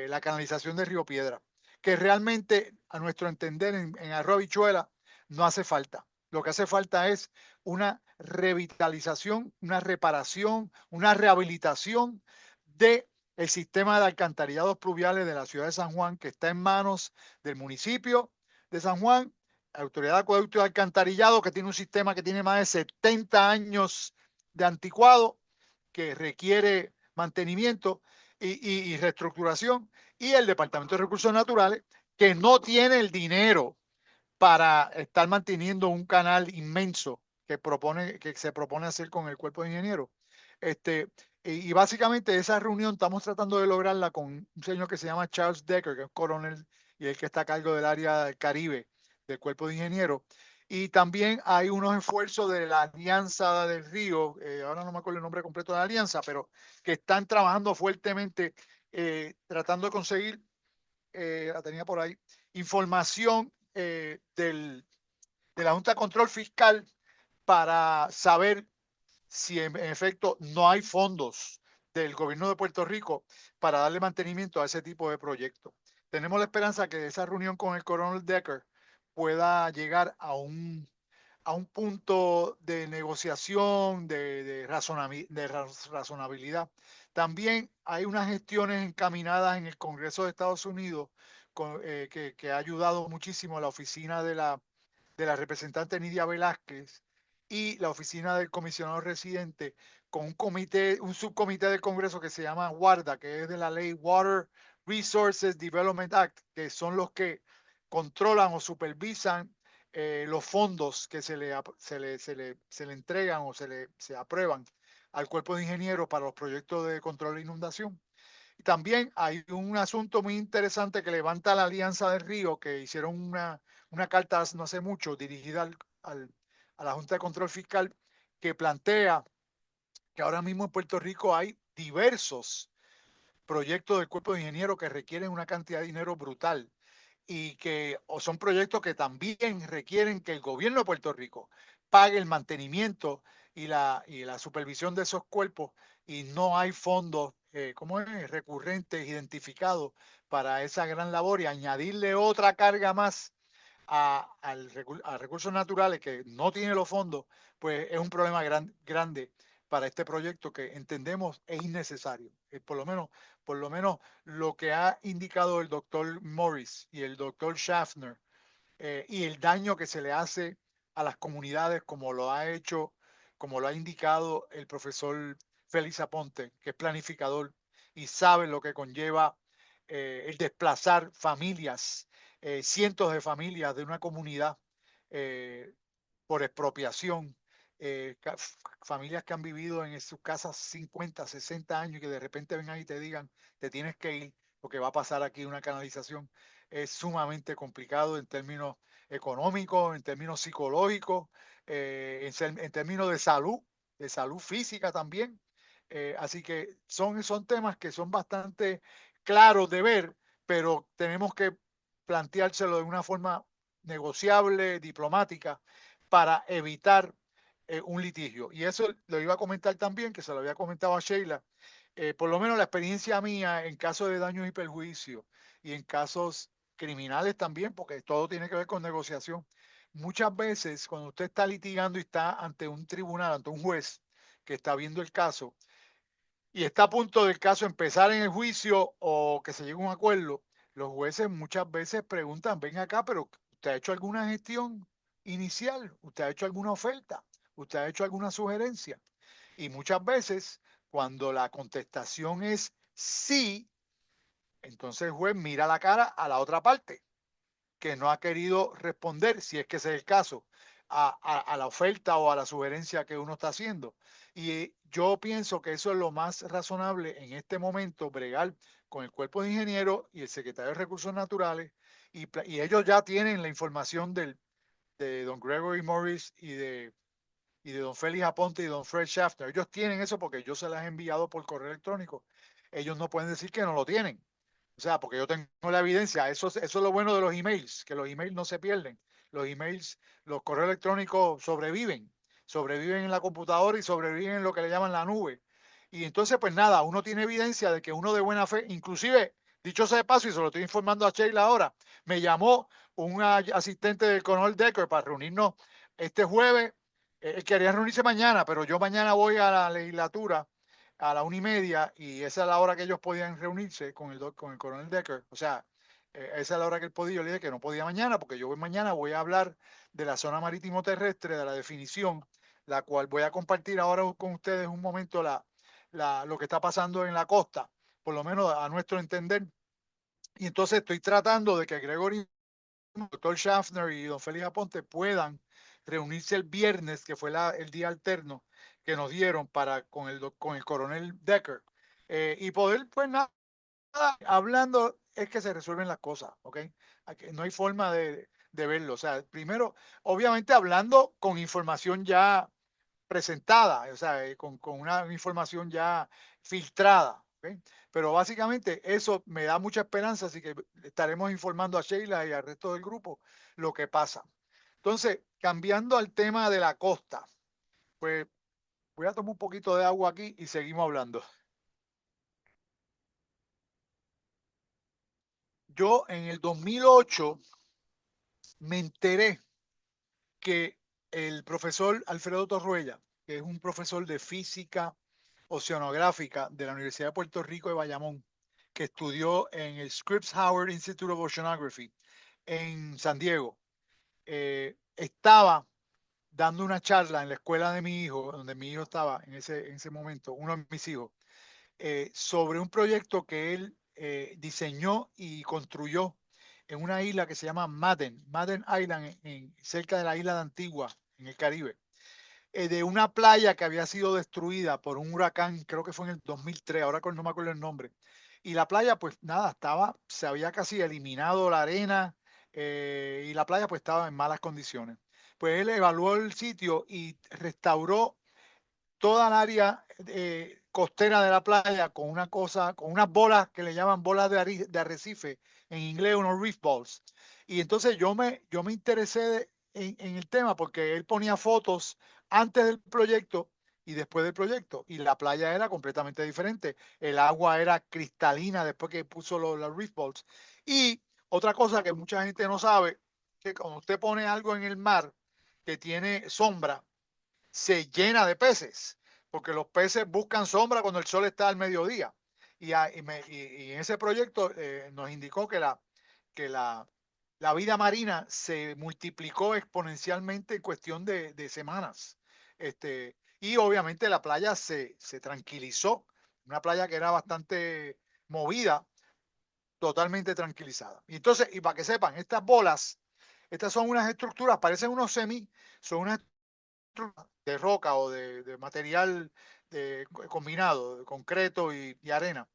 la canalización de Río Piedra, que realmente, a nuestro entender, en Arroyo Habichuela no hace falta. Lo que hace falta es una revitalización, una reparación, una rehabilitación de el sistema de alcantarillados pluviales de la ciudad de San Juan, que está en manos del municipio de San Juan, Autoridad de Acueducto y Alcantarillado, que tiene un sistema que tiene más de 70 años de anticuado, que requiere mantenimiento y reestructuración, y el Departamento de Recursos Naturales, que no tiene el dinero para estar manteniendo un canal inmenso que se propone hacer con el cuerpo de ingenieros. Este, y básicamente esa reunión estamos tratando de lograrla con un señor que se llama Charles Decker, que es coronel y el que está a cargo del área del Caribe del cuerpo de ingenieros. Y también hay unos esfuerzos de la Alianza del Río, ahora no me acuerdo el nombre completo de la alianza, pero que están trabajando fuertemente tratando de conseguir, la tenía por ahí, información de la Junta de Control Fiscal para saber si en efecto no hay fondos del gobierno de Puerto Rico para darle mantenimiento a ese tipo de proyectos. Tenemos la esperanza que esa reunión con el coronel Decker pueda llegar a un punto de negociación, de razonabilidad. También hay unas gestiones encaminadas en el Congreso de Estados Unidos que ha ayudado muchísimo a la oficina de la representante Nidia Velázquez y la oficina del comisionado residente con un comité, un subcomité del Congreso que se llama WARDA, que es de la ley Water Resources Development Act, que son los que controlan o supervisan los fondos que se le entregan o se aprueban al cuerpo de ingenieros para los proyectos de control de inundación. Y también hay un asunto muy interesante que levanta la Alianza del Río, que hicieron una carta no hace mucho dirigida a la Junta de Control Fiscal, que plantea que ahora mismo en Puerto Rico hay diversos proyectos del cuerpo de ingenieros que requieren una cantidad de dinero brutal y que o son proyectos que también requieren que el gobierno de Puerto Rico pague el mantenimiento y la supervisión de esos cuerpos, y no hay fondos, ¿cómo es? Recurrentes identificados para esa gran labor, y añadirle otra carga más a recursos naturales que no tiene los fondos, pues es un problema grande para este proyecto que entendemos es innecesario. Por lo menos lo que ha indicado el doctor Morris y el doctor Schaffner, y el daño que se le hace a las comunidades, como lo ha hecho, como lo ha indicado el profesor Félix Aponte, que es planificador y sabe lo que conlleva el desplazar familias, cientos de familias de una comunidad eh, por expropiación, familias que han vivido en sus casas 50, 60 años y que de repente vengan y te digan, te tienes que ir porque va a pasar aquí una canalización. Es sumamente complicado en términos económicos, en términos psicológicos, en términos de salud física también. Así que son temas que son bastante claros de ver, pero tenemos que planteárselo de una forma negociable, diplomática, para evitar un litigio. Y eso lo iba a comentar también, que se lo había comentado a Sheila. Por lo menos la experiencia mía en casos de daños y perjuicios y en casos criminales también, porque todo tiene que ver con negociación. Muchas veces cuando usted está litigando y está ante un tribunal, ante un juez que está viendo el caso y está a punto del caso empezar en el juicio o que se llegue a un acuerdo, los jueces muchas veces preguntan, ven acá, pero ¿usted ha hecho alguna gestión inicial? ¿Usted ha hecho alguna oferta? ¿Usted ha hecho alguna sugerencia? Y muchas veces, cuando la contestación es sí, entonces el juez mira la cara a la otra parte que no ha querido responder, si es que ese es el caso, a la oferta o a la sugerencia que uno está haciendo. Y yo pienso que eso es lo más razonable en este momento, bregar con el cuerpo de ingenieros y el secretario de Recursos Naturales, y ellos ya tienen la información de don Gregory Morris y de don Félix Aponte y don Fred Schaffner. Ellos tienen eso porque yo se las he enviado por correo electrónico. Ellos no pueden decir que no lo tienen. O sea, porque yo tengo la evidencia. Eso es lo bueno de los emails, que los emails no se pierden. Los emails, los correos electrónicos sobreviven en la computadora y sobreviven en lo que le llaman la nube. Y entonces, pues nada, uno tiene evidencia de que uno de buena fe, inclusive, dicho sea de paso, y se lo estoy informando a Sheila ahora, me llamó un asistente del coronel Decker para reunirnos este jueves. Quería reunirse mañana, pero yo mañana voy a la legislatura a la 1:30, y esa es la hora que ellos podían reunirse con el coronel Decker. O sea, esa es la hora que él podía. Yo le dije que no podía mañana porque yo mañana voy a hablar de la zona marítimo terrestre, de la definición, la cual voy a compartir ahora con ustedes un momento lo que está pasando en la costa, por lo menos a nuestro entender. Y entonces estoy tratando de que Gregory, doctor Schaffner y don Félix Aponte puedan reunirse el viernes, que fue el día alterno que nos dieron con el coronel Decker, y poder, pues nada, hablando es que se resuelven las cosas, ¿ok? No hay forma de verlo. O sea, primero, obviamente hablando con información ya presentada, o sea, con una información ya filtrada, ¿ok? Pero básicamente eso me da mucha esperanza, así que estaremos informando a Sheila y al resto del grupo lo que pasa. Entonces, cambiando al tema de la costa, pues voy a tomar un poquito de agua aquí y seguimos hablando. Yo en el 2008 me enteré que el profesor Alfredo Torruella, que es un profesor de física oceanográfica de la Universidad de Puerto Rico de Bayamón, que estudió en el Scripps Howard Institute of Oceanography en San Diego, estaba dando una charla en la escuela de mi hijo, donde mi hijo estaba en ese momento, uno de mis hijos, sobre un proyecto que él diseñó y construyó en una isla que se llama Madden Island, cerca de la isla de Antigua, en el Caribe, de una playa que había sido destruida por un huracán, creo que fue en el 2003, ahora no me acuerdo el nombre. Y la playa, pues nada, se había casi eliminado la arena, y la playa pues estaba en malas condiciones. Pues él evaluó el sitio y restauró toda el área costera de la playa con una cosa, con unas bolas que le llaman bolas de arrecife, en inglés unos reef balls. Y entonces yo me interesé en el tema porque él ponía fotos antes del proyecto y después del proyecto, y la playa era completamente diferente. El agua era cristalina después que puso los reef balls. Y otra cosa que mucha gente no sabe, que cuando usted pone algo en el mar que tiene sombra, se llena de peces, porque los peces buscan sombra cuando el sol está al mediodía. Y en ese proyecto nos indicó que la vida marina se multiplicó exponencialmente en cuestión de semanas. Y obviamente la playa se tranquilizó, una playa que era bastante movida, totalmente tranquilizada. Y entonces, y para que sepan, estas bolas, estas son unas estructuras, parecen unos son unas de roca o de material combinado, de concreto y arena,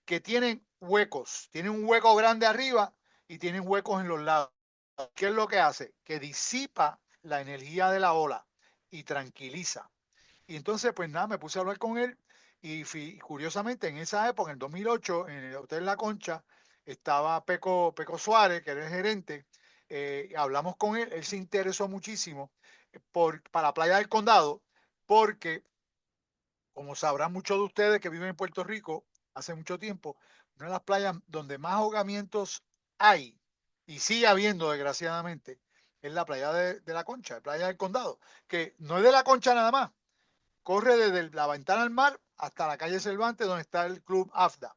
que tienen huecos, tienen un hueco grande arriba y tienen huecos en los lados. ¿Qué es lo que hace? Que disipa la energía de la ola y tranquiliza. Y entonces, pues nada, me puse a hablar con él y curiosamente en esa época, en el 2008, en el Hotel La Concha, estaba Peco Suárez, que era el gerente. Hablamos con él, él se interesó muchísimo para Playa del Condado, porque, como sabrán muchos de ustedes que viven en Puerto Rico hace mucho tiempo, una de las playas donde más ahogamientos hay, y sigue habiendo desgraciadamente, es la playa de La Concha, la playa del Condado, que no es de La Concha nada más, corre desde la ventana al mar hasta la calle Cervantes, donde está el Club AFDA.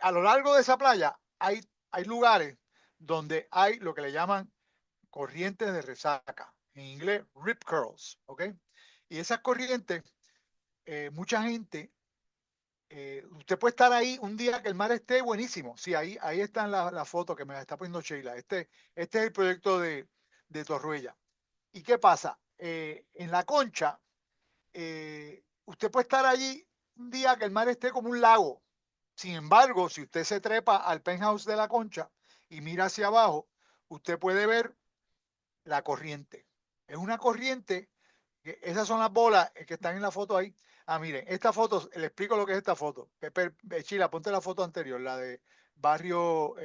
A lo largo de esa playa hay lugares donde hay lo que le llaman corrientes de resaca, en inglés rip curls, ¿ok? Y esas corrientes, mucha gente, usted puede estar ahí un día que el mar esté buenísimo. Sí, ahí están las fotos que me está poniendo Sheila. Este es el proyecto de Torruella. ¿Y qué pasa? En la Concha, usted puede estar allí un día que el mar esté como un lago. Sin embargo, si usted se trepa al penthouse de la Concha y mira hacia abajo, usted puede ver la corriente. Es una corriente, esas son las bolas que están en la foto ahí. Ah, miren, esta foto, le explico lo que es esta foto. Pepe, Chila, ponte la foto anterior, la de Barrio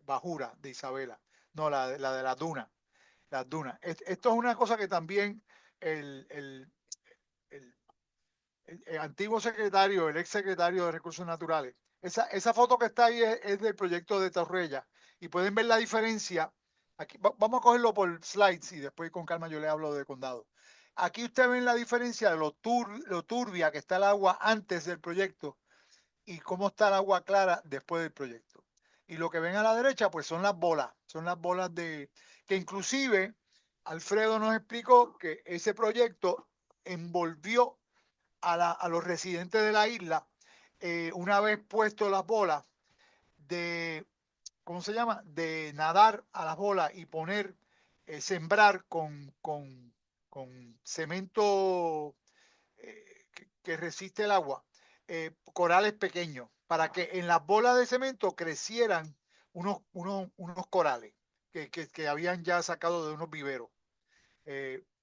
Bajura de Isabela. No, la de las dunas. Las dunas. Esto es una cosa que también el, el, el, el antiguo secretario, el ex secretario de Recursos Naturales, esa foto que está ahí es del proyecto de Torrella. Y pueden ver la diferencia. Aquí, vamos a cogerlo por slides y después con calma yo le hablo de condado. Aquí ustedes ven la diferencia de lo turbia que está el agua antes del proyecto y cómo está el agua clara después del proyecto. Y lo que ven a la derecha, pues son las bolas que inclusive Alfredo nos explicó que ese proyecto envolvió a los residentes de la isla, una vez puesto las bolas, de, ¿cómo se llama? De nadar a las bolas y poner, sembrar con cemento que resiste el agua, corales pequeños, para que en las bolas de cemento crecieran unos corales que habían ya sacado de unos viveros.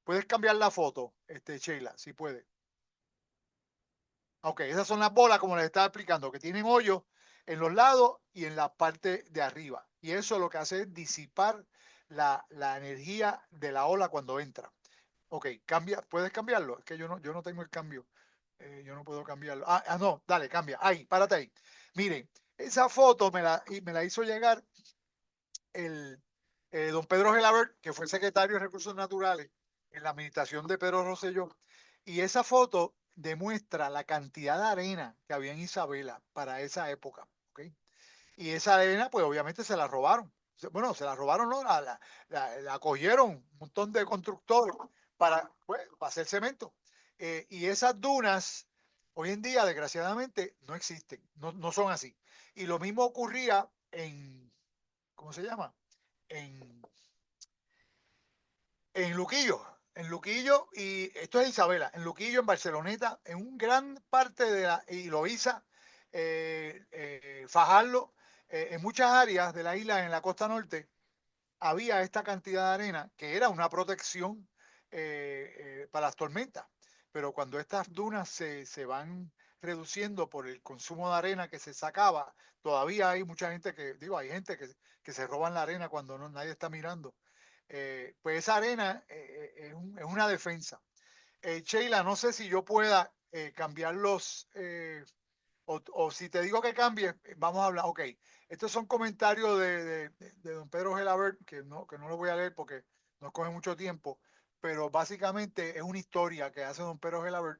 Puedes cambiar la foto, Sheila, si puedes. Ok, esas son las bolas, como les estaba explicando, que tienen hoyos en los lados y en la parte de arriba. Y eso lo que hace es disipar la energía de la ola cuando entra. Ok, cambia, ¿puedes cambiarlo? Es que yo no tengo el cambio. Yo no puedo cambiarlo. No, dale, cambia. Ahí, párate ahí. Miren, esa foto me la hizo llegar el don Pedro Gelabert, que fue secretario de Recursos Naturales en la administración de Pedro Rosselló. Y esa foto demuestra la cantidad de arena que había en Isabela para esa época. ¿Ok? Y esa arena, pues obviamente se la robaron. Bueno, se la robaron, ¿no? La cogieron un montón de constructores para, pues, para hacer cemento. Y esas dunas, hoy en día, desgraciadamente, no existen, no son así. Y lo mismo ocurría ¿cómo se llama? En, en Luquillo. En Luquillo, y esto es Isabela, en Luquillo, en Barceloneta, en un gran parte de y Loíza, Fajardo, en muchas áreas de la isla en la costa norte, había esta cantidad de arena que era una protección para las tormentas. Pero cuando estas dunas se van reduciendo por el consumo de arena que se sacaba, todavía hay mucha gente hay gente que se roban la arena cuando nadie está mirando. Pues esa arena es una defensa. Sheila, no sé si yo pueda cambiar o si te digo que cambie, vamos a hablar. Ok, estos son comentarios de don Pedro Gelabert, que no lo voy a leer porque nos coge mucho tiempo, pero básicamente es una historia que hace don Pedro Gelabert.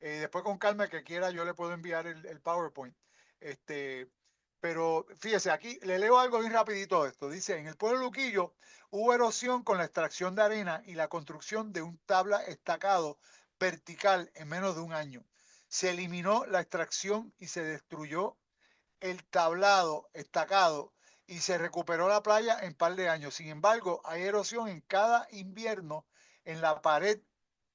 Después con calma, que quiera, yo le puedo enviar el PowerPoint. Este, pero fíjese, aquí le leo algo bien rapidito de esto. Dice, en el pueblo de Luquillo hubo erosión con la extracción de arena y la construcción de un tabla estacado vertical en menos de un año. Se eliminó la extracción y se destruyó el tablado estacado y se recuperó la playa en par de años. Sin embargo, hay erosión en cada invierno en la pared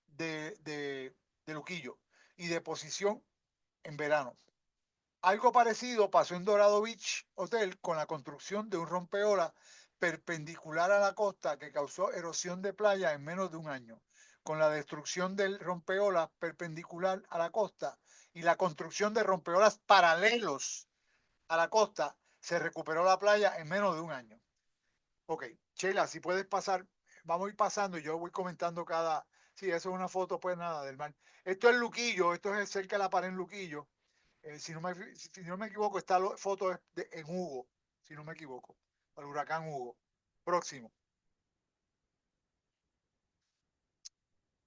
de Luquillo y deposición en verano. Algo parecido pasó en Dorado Beach Hotel con la construcción de un rompeolas perpendicular a la costa que causó erosión de playa en menos de un año. Con la destrucción del rompeolas perpendicular a la costa y la construcción de rompeolas paralelos a la costa, se recuperó la playa en menos de un año. Ok, Sheila, si puedes pasar, vamos a ir pasando y yo voy comentando cada. Sí, eso es una foto, pues nada, del mar. Esto es Luquillo, esto es cerca de la pared en Luquillo. Si no me equivoco, esta foto es en Hugo, si no me equivoco, el huracán Hugo. Próximo.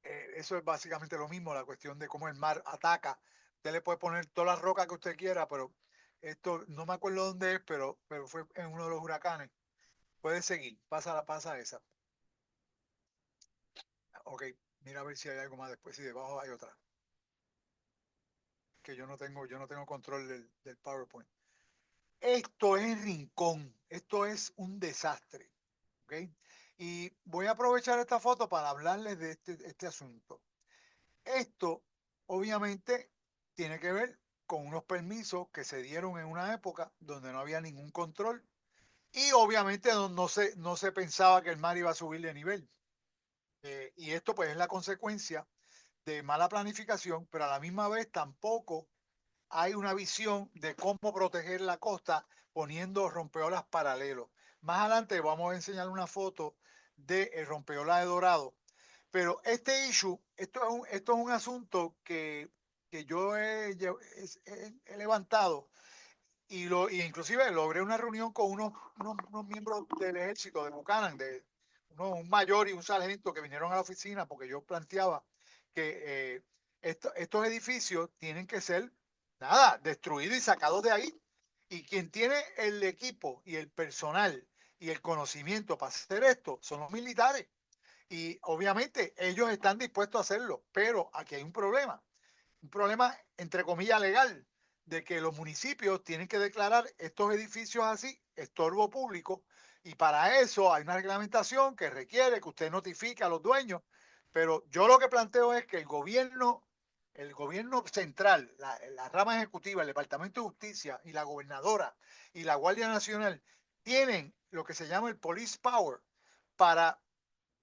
Eso es básicamente lo mismo, la cuestión de cómo el mar ataca. Usted le puede poner todas las rocas que usted quiera, pero esto no me acuerdo dónde es, pero fue en uno de los huracanes. Puede seguir, pasa esa. Ok, mira a ver si hay algo más después. Si debajo hay otra. Que yo no tengo control del PowerPoint. Esto es Rincón. Esto es un desastre. ¿Ok? Y voy a aprovechar esta foto para hablarles de este asunto. Esto, obviamente, tiene que ver con unos permisos que se dieron en una época donde no había ningún control y obviamente no se pensaba que el mar iba a subir de nivel. Y esto pues es la consecuencia de mala planificación, pero a la misma vez tampoco hay una visión de cómo proteger la costa poniendo rompeolas paralelos. Más adelante vamos a enseñar una foto de el rompeolas de Dorado. Pero este issue, esto es un asunto que yo he levantado y inclusive logré una reunión con unos miembros del ejército de Buchanan, un mayor y un sargento que vinieron a la oficina porque yo planteaba que estos edificios tienen que ser, nada, destruidos y sacados de ahí. Y quien tiene el equipo y el personal y el conocimiento para hacer esto son los militares. Y obviamente ellos están dispuestos a hacerlo, pero aquí hay un problema. un problema entre comillas legal, de que los municipios tienen que declarar estos edificios así, estorbo público, y para eso hay una reglamentación que requiere que usted notifique a los dueños, pero yo lo que planteo es que el gobierno central, la rama ejecutiva, el Departamento de Justicia y la gobernadora y la Guardia Nacional tienen lo que se llama el police power para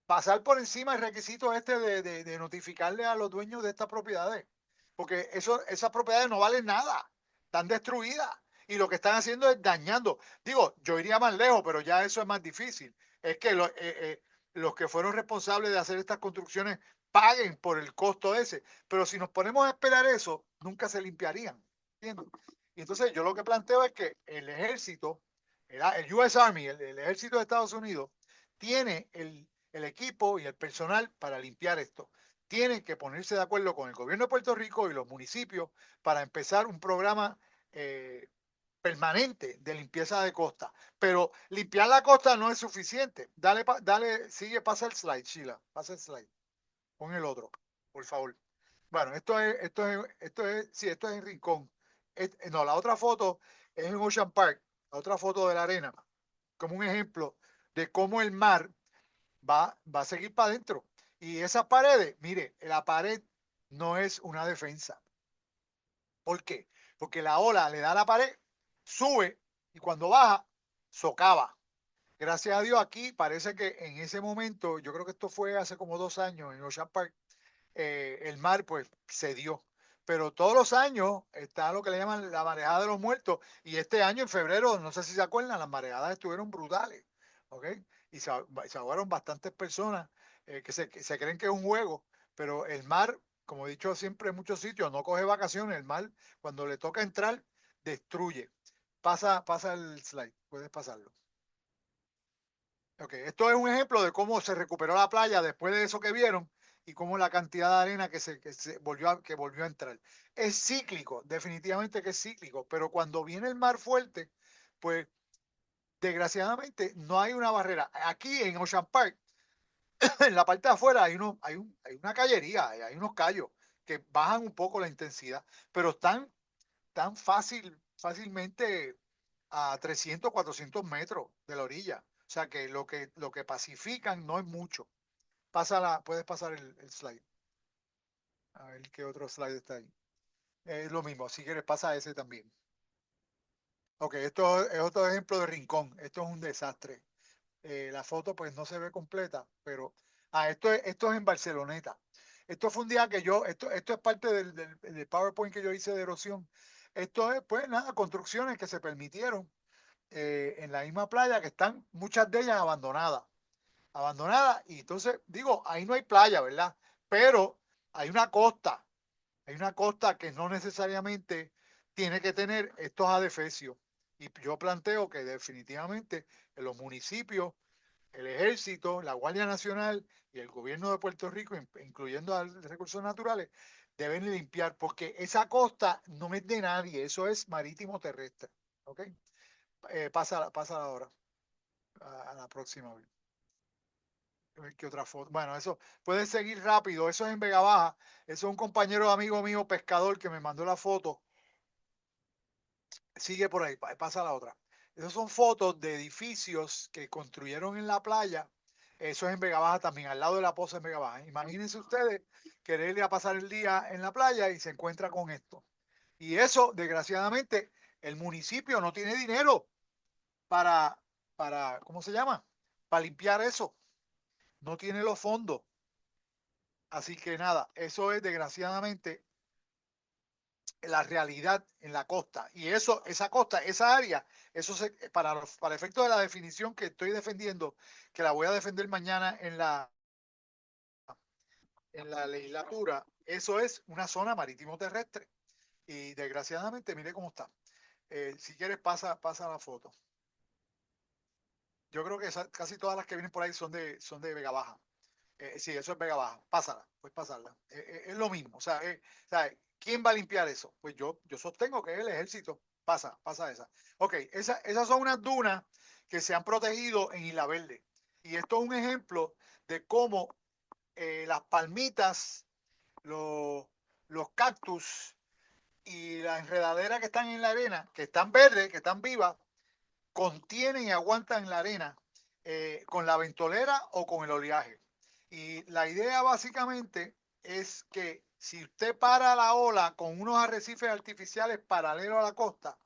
pasar por encima el requisito este de notificarle a los dueños de estas propiedades. Porque esas propiedades no valen nada, están destruidas y lo que están haciendo es dañando. Digo, yo iría más lejos, pero ya eso es más difícil. Es que los que fueron responsables de hacer estas construcciones paguen por el costo ese. Pero si nos ponemos a esperar eso, nunca se limpiarían. ¿Entiendes? Y entonces yo lo que planteo es que el ejército, el US Army, el ejército de Estados Unidos, tiene el equipo y el personal para limpiar esto. Tienen que ponerse de acuerdo con el gobierno de Puerto Rico y los municipios para empezar un programa permanente de limpieza de costa. Pero limpiar la costa no es suficiente. Dale, sigue, pasa el slide, Sheila, pasa el slide. Pon el otro, por favor. Bueno, sí, esto es en Rincón. No, la otra foto es en Ocean Park, la otra foto de la arena, como un ejemplo de cómo el mar va a seguir para adentro. Y esas paredes, mire, la pared no es una defensa. ¿Por qué? Porque la ola le da a la pared, sube y cuando baja, socava. Gracias a Dios aquí parece que en ese momento, yo creo que esto fue hace como 2 años en Ocean Park, el mar pues cedió. Pero todos los años está lo que le llaman la marejada de los muertos. Y este año, en febrero, no sé si se acuerdan, las marejadas estuvieron brutales. ¿Ok? Y se ahogaron bastantes personas que se creen que es un juego. Pero el mar, como he dicho siempre en muchos sitios, no coge vacaciones. El mar, cuando le toca entrar, destruye. Pasa el slide, puedes pasarlo. Okay. Esto es un ejemplo de cómo se recuperó la playa después de eso que vieron y cómo la cantidad de arena que volvió a entrar. Es cíclico, definitivamente que es cíclico, pero cuando viene el mar fuerte, pues desgraciadamente no hay una barrera. Aquí en Ocean Park, en la parte de afuera hay una callería, hay unos callos que bajan un poco la intensidad, pero están tan fácilmente a 300, 400 metros de la orilla. O sea que lo que pacifican no es mucho. Puedes pasar el slide. A ver qué otro slide está ahí. Es lo mismo, si quieres pasa ese también. Ok, esto es otro ejemplo de rincón. Esto es un desastre. La foto pues no se ve completa, pero esto es en Barceloneta. Esto fue un día que esto es parte del PowerPoint que yo hice de erosión. Esto es pues nada, construcciones que se permitieron en la misma playa que están muchas de ellas abandonadas y entonces digo, ahí no hay playa, ¿verdad? Pero hay una costa que no necesariamente tiene que tener estos adefesios y yo planteo que definitivamente en los municipios, el ejército, la Guardia Nacional y el gobierno de Puerto Rico, incluyendo a recursos naturales, deben limpiar porque esa costa no es de nadie, eso es marítimo terrestre, ¿ok? Pasa ahora, a la próxima vez. A ver qué otra foto. Bueno, eso puede seguir rápido. Eso es en Vega Baja. Eso es un compañero amigo mío pescador que me mandó la foto. Sigue por ahí, pasa la otra. Esas son fotos de edificios que construyeron en la playa. Eso es en Vega Baja también, al lado de la poza en Vega Baja. Imagínense ustedes querer ir a pasar el día en la playa y se encuentra con esto. Y eso, desgraciadamente, el municipio no tiene dinero para, ¿cómo se llama? Para limpiar eso. No tiene los fondos. Así que nada, eso es desgraciadamente la realidad en la costa. Y esa costa, esa área, para efectos de la definición que estoy defendiendo, que la voy a defender mañana en la legislatura, eso es una zona marítimo terrestre. Y desgraciadamente, mire cómo está. Si quieres, pasa la foto. Yo creo que casi todas las que vienen por ahí son de Vega Baja. Sí, eso es Vega Baja. Pásala, pues pasarla. Es lo mismo. O sea, ¿quién va a limpiar eso? Pues yo sostengo que es el ejército. Pasa esa. Ok, esas son unas dunas que se han protegido en Isla Verde. Y esto es un ejemplo de cómo las palmitas, los, los cactus y la enredadera que están en la arena, que están verdes, que están vivas, contienen y aguantan la arena con la ventolera o con el oleaje. Y la idea básicamente es que si usted para la ola con unos arrecifes artificiales paralelos a la costa,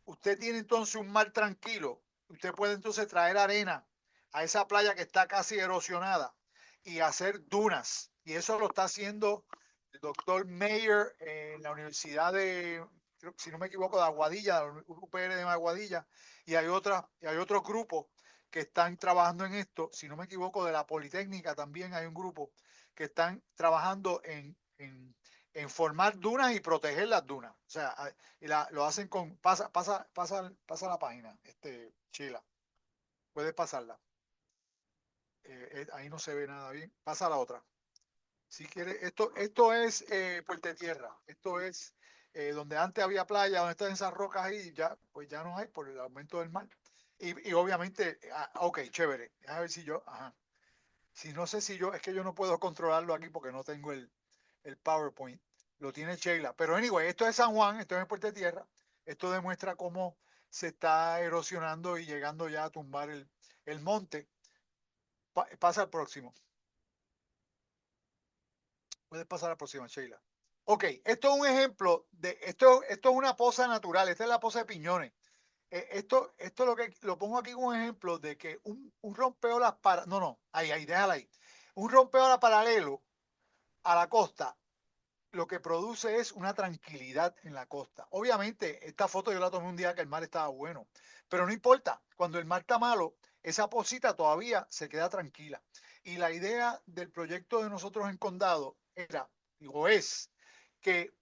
usted tiene entonces un mar tranquilo. Usted puede entonces traer arena a esa playa que está casi erosionada y hacer dunas. Y eso lo está haciendo el doctor Mayer en la Universidad de, si no me equivoco, de Aguadilla, la UPR de Aguadilla, y hay otros grupos que están trabajando en esto. Si no me equivoco, de la Politécnica también hay un grupo que están trabajando en formar dunas y proteger las dunas. O sea, y lo hacen con, pasa la página, Sheila, puedes pasarla. Ahí no se ve nada bien. Pasa la otra. Si quieres, esto es Puerto Tierra. Esto es donde antes había playa, donde están esas rocas ahí, ya, pues ya no hay por el aumento del mar. Y obviamente, ok, chévere. A ver si yo, ajá. Si no sé si yo, es que yo no puedo controlarlo aquí porque no tengo el PowerPoint. Lo tiene Sheila. Pero anyway, esto es San Juan, esto es en Puerto Tierra. Esto demuestra cómo se está erosionando y llegando ya a tumbar el monte. Pasa al próximo. Puedes pasar a la próxima, Sheila. Ok, esto es un ejemplo de, esto es una poza natural, esta es la poza de Piñones. Esto lo pongo aquí como un ejemplo de que un rompeolas para, no, ahí, déjala ahí. Un rompeolas paralelo a la costa lo que produce es una tranquilidad en la costa. Obviamente, esta foto yo la tomé un día que el mar estaba bueno, pero no importa, cuando el mar está malo, esa posita todavía se queda tranquila. Y la idea del proyecto de nosotros en Condado era, digo, es que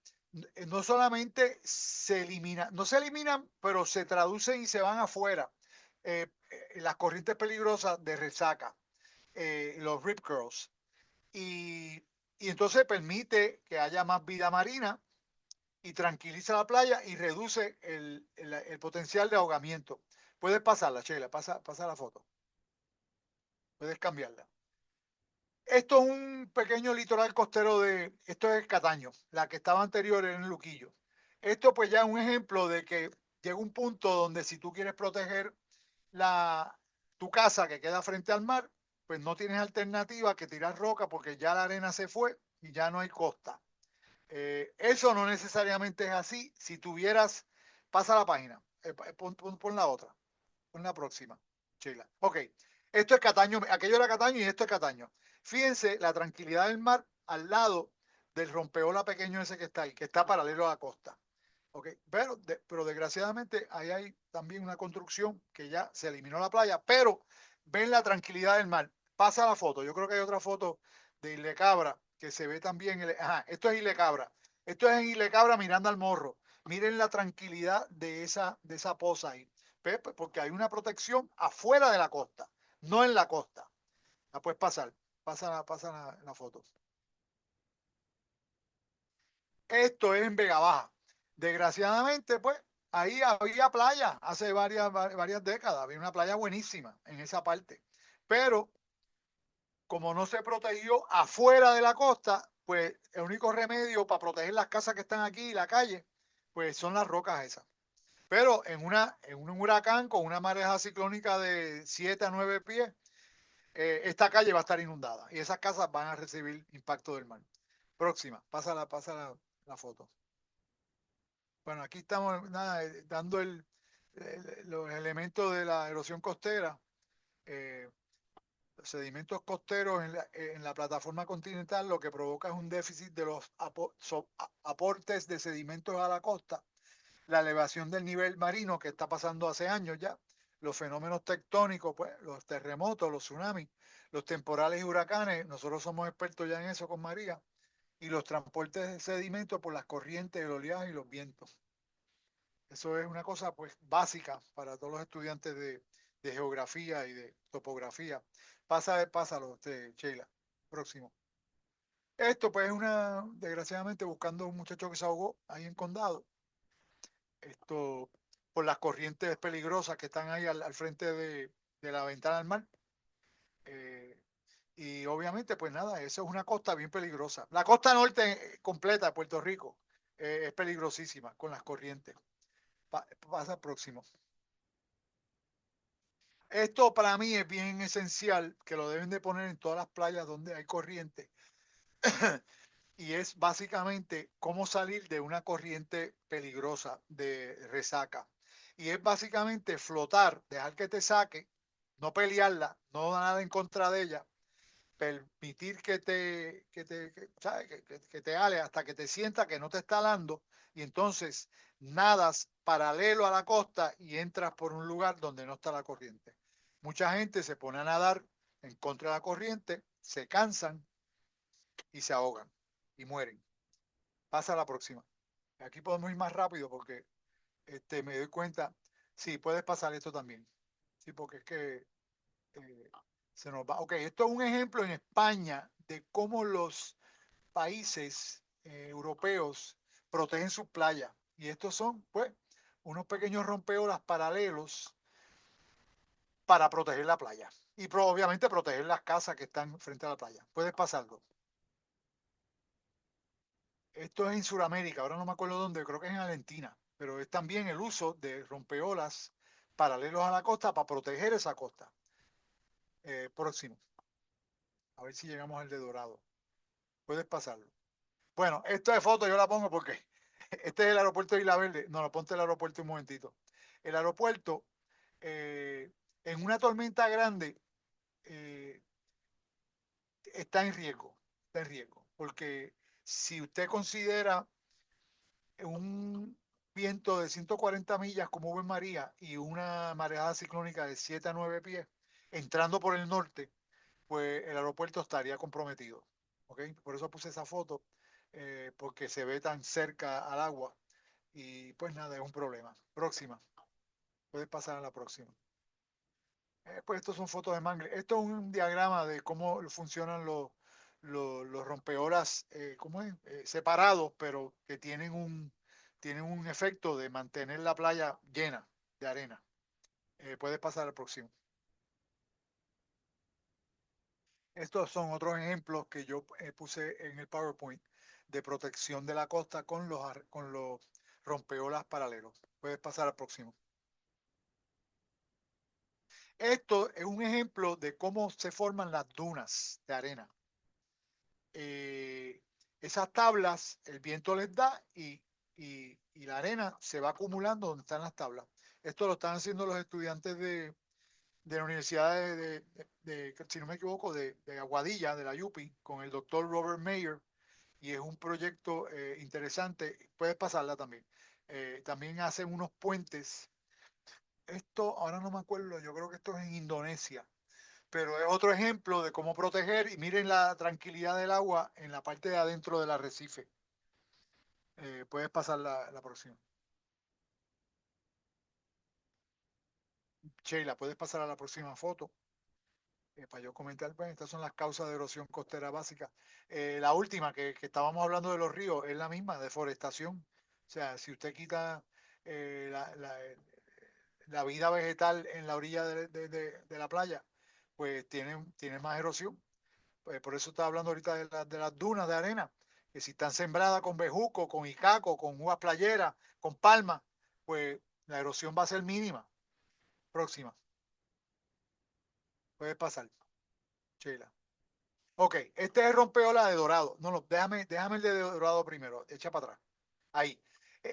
no solamente se eliminan, no se eliminan, pero se traducen y se van afuera las corrientes peligrosas de resaca, los rip curls y, y entonces permite que haya más vida marina y tranquiliza la playa y reduce el potencial de ahogamiento. Puedes pasarla, Sheila, pasa la foto. Puedes cambiarla. Esto es un pequeño litoral costero esto es Cataño, la que estaba anterior en Luquillo. Esto pues ya es un ejemplo de que llega un punto donde si tú quieres proteger la, tu casa que queda frente al mar, pues no tienes alternativa que tirar roca porque ya la arena se fue y ya no hay costa. Eso no necesariamente es así. Si tuvieras, pasa la página, pon la otra, pon la próxima, Sheila. Ok, esto es Cataño, aquello era Cataño y esto es Cataño. Fíjense la tranquilidad del mar al lado del rompeola pequeño ese que está ahí, que está paralelo a la costa. Okay. Pero desgraciadamente ahí hay también una construcción que ya se eliminó la playa, pero ven la tranquilidad del mar. Pasa la foto. Yo creo que hay otra foto de Isle Cabra que se ve también. Ajá, esto es Isle Cabra. Esto es en Isle Cabra mirando al morro. Miren la tranquilidad de esa poza ahí. Porque hay una protección afuera de la costa, no en la costa. La puedes pasar. Pasa la foto. Esto es en Vega Baja. Desgraciadamente, pues, ahí había playa hace varias décadas. Había una playa buenísima en esa parte. Pero como no se protegió afuera de la costa, pues el único remedio para proteger las casas que están aquí y la calle, pues son las rocas esas. Pero en un huracán con una mareja ciclónica de 7 a 9 pies, esta calle va a estar inundada y esas casas van a recibir impacto del mar. Próxima, pasa la foto. Bueno, aquí estamos nada, dando los elementos de la erosión costera. Eh, los sedimentos costeros en la plataforma continental lo que provoca es un déficit de los aportes de sedimentos a la costa, la elevación del nivel marino que está pasando hace años ya, los fenómenos tectónicos, pues, los terremotos, los tsunamis, los temporales y huracanes, nosotros somos expertos ya en eso con María, y los transportes de sedimentos por las corrientes, el oleaje y los vientos. Eso es una cosa pues básica para todos los estudiantes de geografía y de topografía. Pásalo, Sheila. Próximo. Esto pues es desgraciadamente buscando un muchacho que se ahogó ahí en Condado. Esto por las corrientes peligrosas que están ahí al frente de la ventana del mar. Eh, Y obviamente, pues nada, eso es una costa bien peligrosa. La costa norte completa de Puerto Rico es peligrosísima con las corrientes. Pasa próximo. Esto para mí es bien esencial, que lo deben de poner en todas las playas donde hay corriente. Y es básicamente cómo salir de una corriente peligrosa de resaca. Y es básicamente flotar, dejar que te saque, no pelearla, no nada en contra de ella, permitir ¿sabes? Que te ale hasta que te sienta que no te está alando y entonces nadas paralelo a la costa y entras por un lugar donde no está la corriente. Mucha gente se pone a nadar en contra de la corriente, se cansan y se ahogan y mueren. Pasa a la próxima. Aquí podemos ir más rápido porque me doy cuenta. Sí, puedes pasar esto también. Sí, porque es que eh, se nos va. Ok, esto es un ejemplo en España de cómo los países europeos protegen sus playas. Y estos son, pues, unos pequeños rompeolas paralelos para proteger la playa. Y obviamente proteger las casas que están frente a la playa. Puedes pasarlo. Esto es en Sudamérica, ahora no me acuerdo dónde, creo que es en Argentina, pero es también el uso de rompeolas paralelos a la costa para proteger esa costa. Próximo, a ver si llegamos al de Dorado. Puedes pasarlo. Bueno, esta de foto yo la pongo porque este es el aeropuerto de Isla Verde. No, lo ponte el aeropuerto un momentito. El aeropuerto, eh, en una tormenta grande, eh, está en riesgo, porque si usted considera un viento de 140 millas como hubo en María y una mareada ciclónica de 7 a 9 pies entrando por el norte, pues el aeropuerto estaría comprometido. ¿Ok? Por eso puse esa foto, porque se ve tan cerca al agua y pues nada, es un problema. Próxima, puedes pasar a la próxima. Pues estos son fotos de mangle. Esto es un diagrama de cómo funcionan los rompeolas, ¿cómo es? Separados, pero que tienen un efecto de mantener la playa llena de arena. Puedes pasar al próximo. Estos son otros ejemplos que yo puse en el PowerPoint de protección de la costa con con los rompeolas paralelos. Puedes pasar al próximo. Esto es un ejemplo de cómo se forman las dunas de arena. eh, Esas tablas, el viento les da y la arena se va acumulando donde están las tablas. Esto lo están haciendo los estudiantes de la Universidad si no me equivoco, de Aguadilla, de la UPI, con el doctor Robert Mayer, y es un proyecto interesante. Puedes pasarla también. También hacen unos puentes. Esto, ahora no me acuerdo, yo creo que esto es en Indonesia, pero es otro ejemplo de cómo proteger y miren la tranquilidad del agua en la parte de adentro del arrecife. Puedes pasar la próxima. Sheila, puedes pasar a la próxima foto, para yo comentar. Pues estas son las causas de erosión costera básica. La última, que estábamos hablando de los ríos, es la misma, deforestación. O sea, si usted quita eh, la, la- la vida vegetal en la orilla de la playa, pues tiene más erosión. Pues por eso estaba hablando ahorita de las dunas de arena, que si están sembradas con bejuco, con icaco, con uvas playeras, con palma, pues la erosión va a ser mínima. Próxima, puedes pasar, Sheila. Ok, este es rompeola de Dorado. No, no, déjame el de Dorado primero, echa para atrás. Ahí.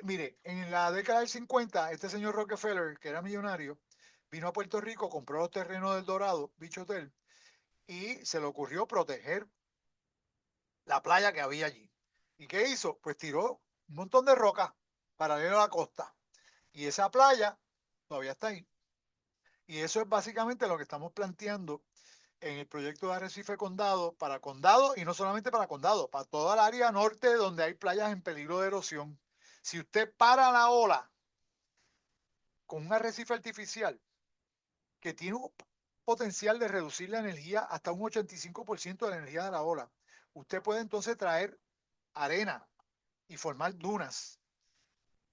Mire, en la década del 50, este señor Rockefeller, que era millonario, vino a Puerto Rico, compró los terrenos del Dorado, Beach Hotel, y se le ocurrió proteger la playa que había allí. ¿Y qué hizo? Pues tiró un montón de rocas paralelo a la costa. Y esa playa todavía está ahí. Y eso es básicamente lo que estamos planteando en el proyecto de Arrecife Condado, para Condado y no solamente para Condado, para toda el área norte donde hay playas en peligro de erosión. Si usted para la ola con un arrecife artificial que tiene un potencial de reducir la energía hasta un 85% de la energía de la ola, usted puede entonces traer arena y formar dunas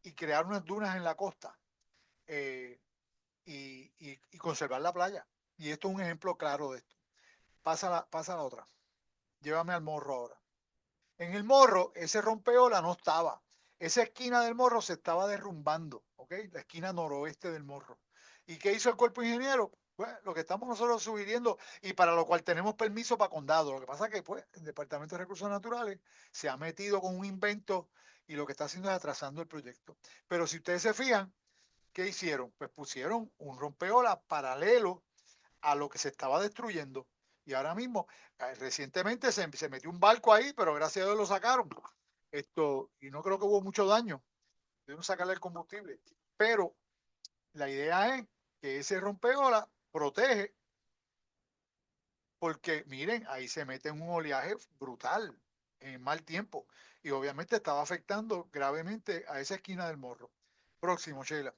y crear unas dunas en la costa, eh, y conservar la playa. Y esto es un ejemplo claro de esto. pasa la otra. Llévame al morro ahora. En el morro, ese rompeola no estaba. Esa esquina del morro se estaba derrumbando, ¿ok? La esquina noroeste del morro. ¿Y qué hizo el cuerpo ingeniero? Pues lo que estamos nosotros sugiriendo y para lo cual tenemos permiso para condado. Lo que pasa es que pues, el Departamento de Recursos Naturales se ha metido con un invento y lo que está haciendo es atrasando el proyecto. Pero si ustedes se fijan, ¿qué hicieron? Pues pusieron un rompeola paralelo a lo que se estaba destruyendo. Y ahora mismo, recientemente se metió un barco ahí, pero gracias a Dios lo sacaron. Y no creo que hubo mucho daño. Debemos sacarle el combustible. Pero la idea es que ese rompeola protege, porque miren, ahí se mete en un oleaje brutal en mal tiempo. Y obviamente estaba afectando gravemente a esa esquina del morro. Próximo, Sheila.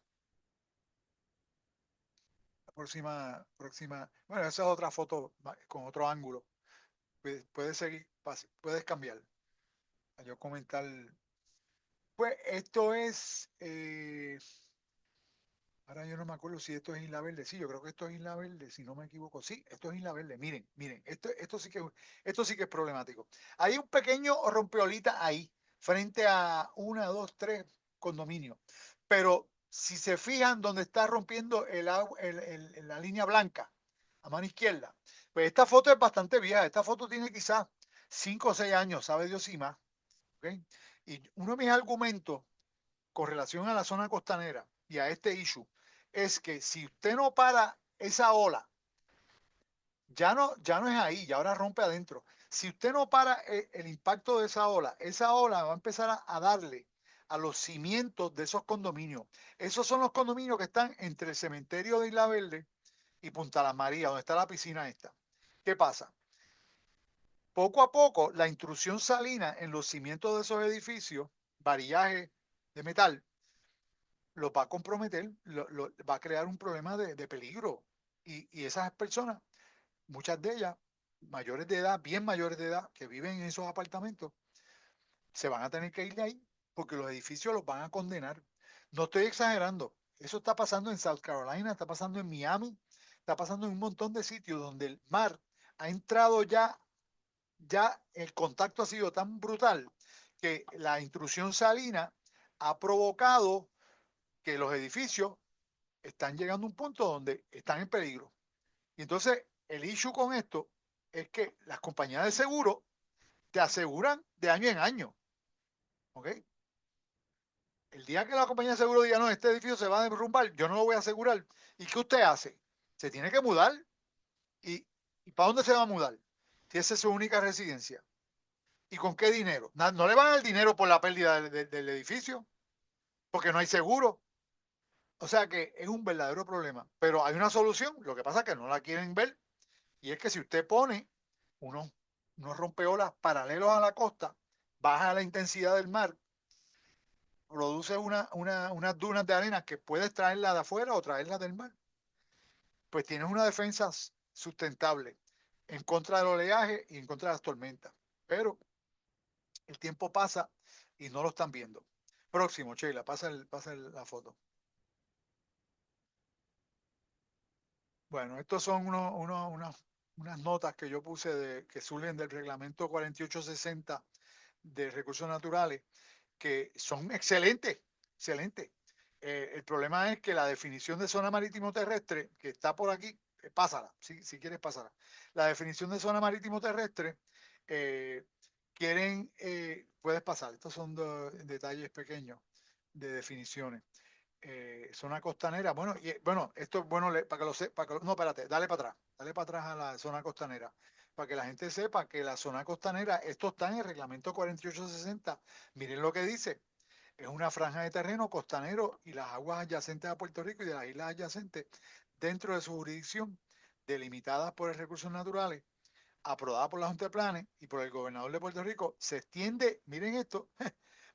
La próxima. Bueno, esa es otra foto con otro ángulo. Puedes seguir, puedes cambiar. A yo comentar. Pues esto es, ahora yo no me acuerdo si esto es Isla Verde. Sí, yo creo que esto es Isla Verde, si no me equivoco. Sí, esto es Isla Verde. Miren, miren, esto sí que es problemático. Hay un pequeño rompeolita ahí, frente a una, dos, tres condominios. Pero si se fijan donde está rompiendo el agua, la línea blanca, a mano izquierda, pues esta foto es bastante vieja. Esta foto tiene quizás 5 o 6 años, sabe Dios y más. ¿Ok? Y uno de mis argumentos con relación a la zona costanera y a este issue es que si usted no para esa ola, ya no es ahí, ya ahora rompe adentro. Si usted no para el impacto de esa ola va a empezar a darle a los cimientos de esos condominios. Esos son los condominios que están entre el cementerio de Isla Verde y Punta Las Marías, donde está la piscina esta. ¿Qué pasa? Poco a poco, la intrusión salina en los cimientos de esos edificios, varillaje de metal, lo va a comprometer, va a crear un problema de peligro. Y esas personas, muchas de ellas, mayores de edad, bien mayores de edad, que viven en esos apartamentos, se van a tener que ir de ahí porque los edificios los van a condenar. No estoy exagerando. Eso está pasando en South Carolina, está pasando en Miami, está pasando en un montón de sitios donde el mar ha entrado ya el contacto ha sido tan brutal que la intrusión salina ha provocado que los edificios están llegando a un punto donde están en peligro. Y entonces el issue con esto es que las compañías de seguro te aseguran de año en año. ¿Ok? El día que la compañía de seguro diga, no, este edificio se va a derrumbar, yo no lo voy a asegurar. ¿Y qué usted hace? Se tiene que mudar. ¿Y, y para dónde se va a mudar? Si esa es su única residencia. ¿Y con qué dinero? No le van el dinero por la pérdida del edificio, porque no hay seguro. O sea que es un verdadero problema. Pero hay una solución. Lo que pasa es que no la quieren ver. Y es que si usted pone unos, unos rompeolas paralelos a la costa, baja la intensidad del mar, produce unas dunas de arena que puedes traerla de afuera o traerla del mar, pues tienes una defensa sustentable en contra del oleaje y en contra de las tormentas. Pero el tiempo pasa y no lo están viendo. Próximo, Sheila, la foto. Bueno, estos son unas notas que yo puse que surgen del reglamento 4860 de recursos naturales, que son excelentes, excelentes. El problema es que la definición de zona marítimo terrestre, que está por aquí, pásala, si quieres pasarla. La definición de zona marítimo terrestre, eh, puedes pasar, estos son detalles pequeños de definiciones. Zona costanera, bueno, bueno, esto es bueno para que lo sepa, no, espérate, dale para atrás a la zona costanera, para que la gente sepa que la zona costanera, esto está en el reglamento 4860, miren lo que dice, es una franja de terreno costanero y las aguas adyacentes a Puerto Rico y de las islas adyacentes dentro de su jurisdicción, delimitadas por los recursos naturales, aprobada por la Junta de Planes y por el gobernador de Puerto Rico, se extiende, miren esto,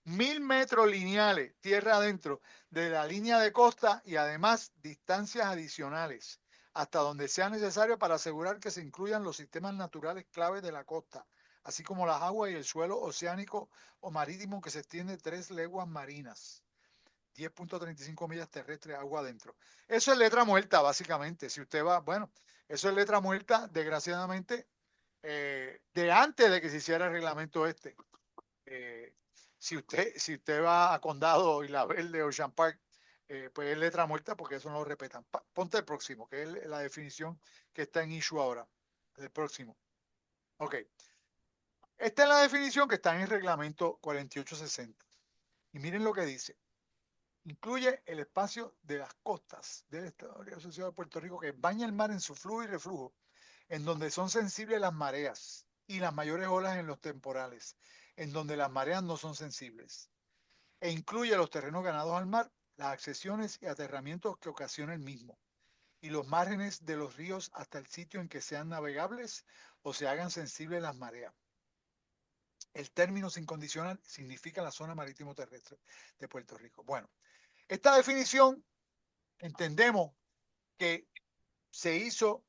1.000 metros lineales tierra adentro de la línea de costa y además distancias adicionales hasta donde sea necesario para asegurar que se incluyan los sistemas naturales claves de la costa, así como las aguas y el suelo oceánico o marítimo que se extiende 3 leguas marinas. 10.35 millas terrestres agua adentro. Eso es letra muerta, básicamente. Si usted va, bueno, eso es letra muerta, desgraciadamente, de antes de que se hiciera el reglamento este. Eh, si usted va a Condado, Isla Verde, Ocean Park, pues es letra muerta porque eso no lo respetan. Ponte el próximo, que es la definición que está en issue ahora. El próximo. Ok. Esta es la definición que está en el reglamento 4860. Y miren lo que dice. Incluye el espacio de las costas del Estado Asociado de Puerto Rico que baña el mar en su flujo y reflujo, en donde son sensibles las mareas y las mayores olas en los temporales, en donde las mareas no son sensibles. E incluye los terrenos ganados al mar, las accesiones y aterramientos que ocasiona el mismo, y los márgenes de los ríos hasta el sitio en que sean navegables o se hagan sensibles las mareas. El término sin condicional significa la zona marítimo terrestre de Puerto Rico. Bueno, esta definición entendemos que se hizo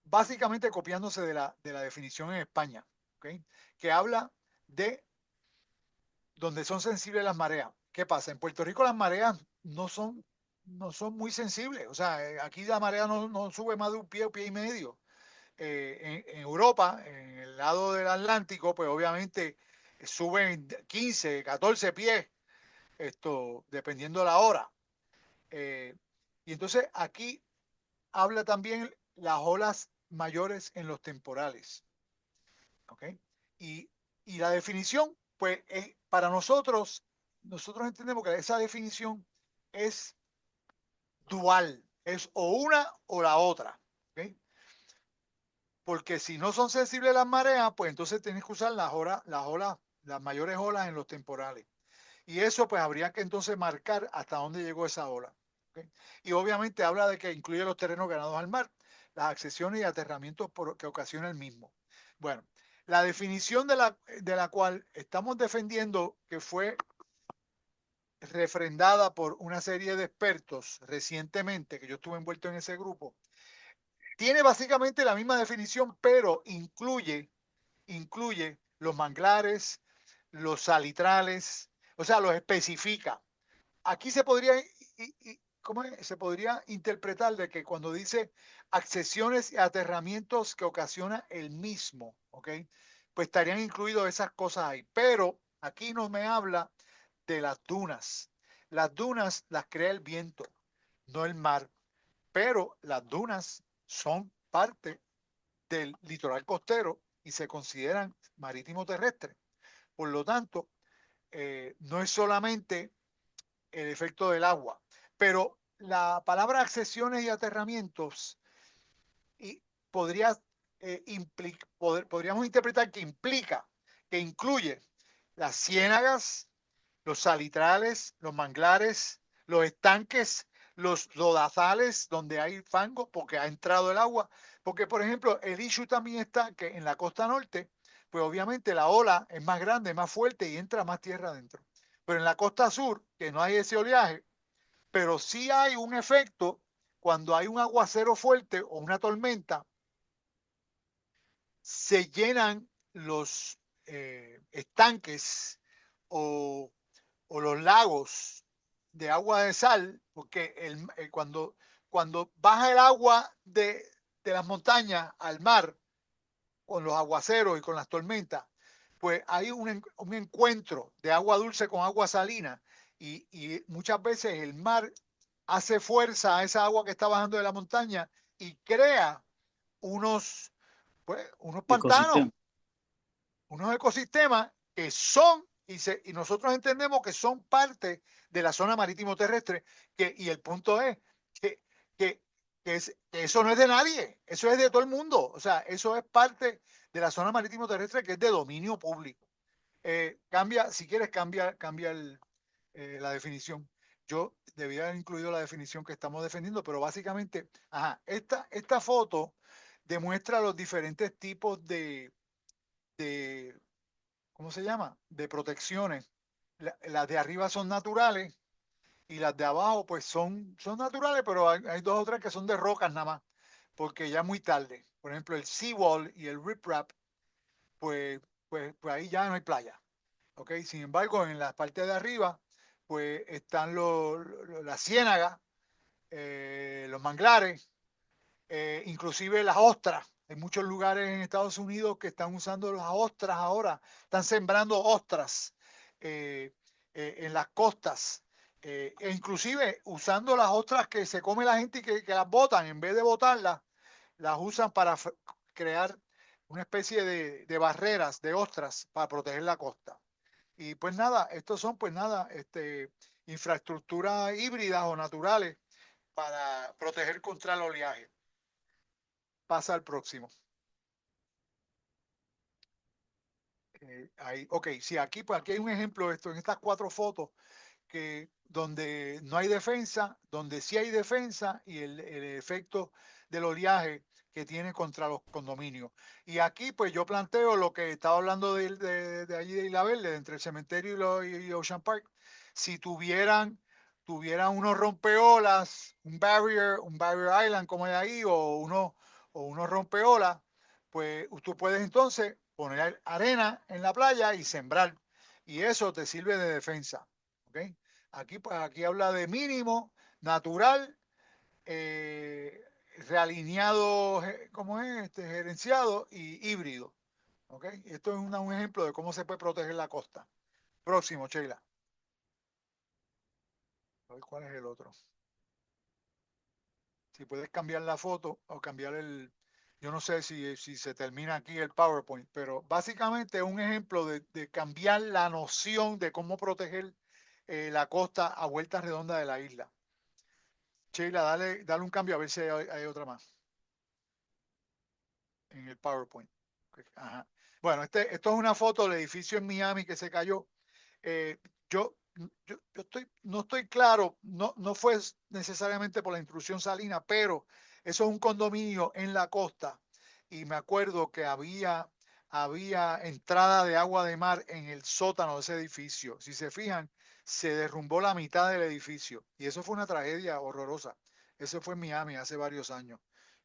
básicamente copiándose de la definición en España, ¿okay? Que habla de donde son sensibles las mareas. ¿Qué pasa? En Puerto Rico las mareas no son muy sensibles. O sea, aquí la marea no sube más de un pie o pie y medio. En Europa, en el lado del Atlántico, pues obviamente suben 15, 14 pies, dependiendo la hora. Eh, y entonces aquí habla también las olas mayores en los temporales. ¿Ok? Y, y la definición, pues para nosotros entendemos que esa definición es dual, es o una o la otra. ¿Ok? Porque si no son sensibles las mareas, pues entonces tienes que usar las mayores olas en los temporales. Y eso pues habría que entonces marcar hasta dónde llegó esa ola. ¿Ok? Y obviamente habla de que incluye los terrenos ganados al mar, las accesiones y aterramientos que ocasiona el mismo. Bueno, la definición de la cual estamos defendiendo, que fue refrendada por una serie de expertos recientemente, que yo estuve envuelto en ese grupo, tiene básicamente la misma definición, pero incluye los manglares, los salitrales, o sea, los especifica. Aquí ¿cómo es? Se podría interpretar de que cuando dice accesiones y aterramientos que ocasiona el mismo, ¿ok? Pues estarían incluidos esas cosas ahí. Pero aquí no me habla de las dunas. Las dunas las crea el viento, no el mar. Pero las dunas son parte del litoral costero y se consideran marítimo terrestre. Por lo tanto, no es solamente el efecto del agua, pero la palabra accesiones y aterramientos y podría, podríamos interpretar que implica, que incluye las ciénagas, los salitrales, los manglares, los estanques, los lodazales donde hay fango porque ha entrado el agua. Porque, por ejemplo, el issue también está que en la costa norte, pues obviamente la ola es más grande, más fuerte y entra más tierra adentro. Pero en la costa sur, que no hay ese oleaje, pero sí hay un efecto cuando hay un aguacero fuerte o una tormenta, se llenan los estanques o los lagos de agua de sal, porque cuando baja el agua de las montañas al mar, con los aguaceros y con las tormentas, pues hay un encuentro de agua dulce con agua salina y muchas veces el mar hace fuerza a esa agua que está bajando de la montaña y crea unos, unos pantanos, Ecosistema. unos ecosistemas que son, y nosotros entendemos que son parte de la zona marítimo terrestre, y el punto es que, que, que eso no es de nadie, eso es de todo el mundo, o sea, eso es parte de la zona marítimo terrestre que es de dominio público. Si quieres, cambia la definición. Yo debía haber incluido la definición que estamos defendiendo, pero básicamente, esta foto demuestra los diferentes tipos de ¿cómo se llama? De protecciones. Las de arriba son naturales y las de abajo pues son naturales, pero hay dos o tres que son de rocas nada más, porque ya es muy tarde. Por ejemplo, el seawall y el riprap, pues ahí ya no hay playa. ¿Ok? Sin embargo, en la parte de arriba, pues están las ciénagas, los manglares, inclusive las ostras. Hay muchos lugares en Estados Unidos que están usando las ostras ahora, están sembrando ostras eh, en las costas, e inclusive usando las ostras que se come la gente y que las botan, en vez de botarlas, las usan para crear una especie de barreras de ostras para proteger la costa. Y pues nada, estos son pues nada, infraestructuras híbridas o naturales para proteger contra el oleaje. Pasa al próximo. Ahí, ok, sí, aquí, pues aquí hay un ejemplo de esto, en estas 4 fotos, que donde no hay defensa, donde sí hay defensa y el efecto del oleaje que tiene contra los condominios. Y aquí, pues yo planteo lo que estaba hablando de allí de Isla Verde, entre el cementerio y Ocean Park. Si tuvieran unos rompeolas, un barrier island como hay ahí, o unos rompeolas, pues tú puedes entonces poner arena en la playa y sembrar. Y eso te sirve de defensa. ¿Ok? Aquí, pues, aquí habla de mínimo, natural, eh, realineado, ¿cómo es? Gerenciado y híbrido. ¿Ok? Esto es un ejemplo de cómo se puede proteger la costa. Próximo, Sheila. A ver cuál es el otro. Si puedes cambiar la foto o cambiar el... Yo no sé si se termina aquí el PowerPoint, pero básicamente es un ejemplo de cambiar la noción de cómo proteger la costa a vuelta redonda de la isla. Sheila, dale un cambio a ver si hay otra más en el PowerPoint. Ajá. Bueno, esto es una foto del edificio en Miami que se cayó. Eh, no estoy claro, no fue necesariamente por la intrusión salina, pero eso es un condominio en la costa y me acuerdo que había entrada de agua de mar en el sótano de ese edificio. Si se fijan, se derrumbó la mitad del edificio y eso fue una tragedia horrorosa. Eso fue en Miami hace varios años.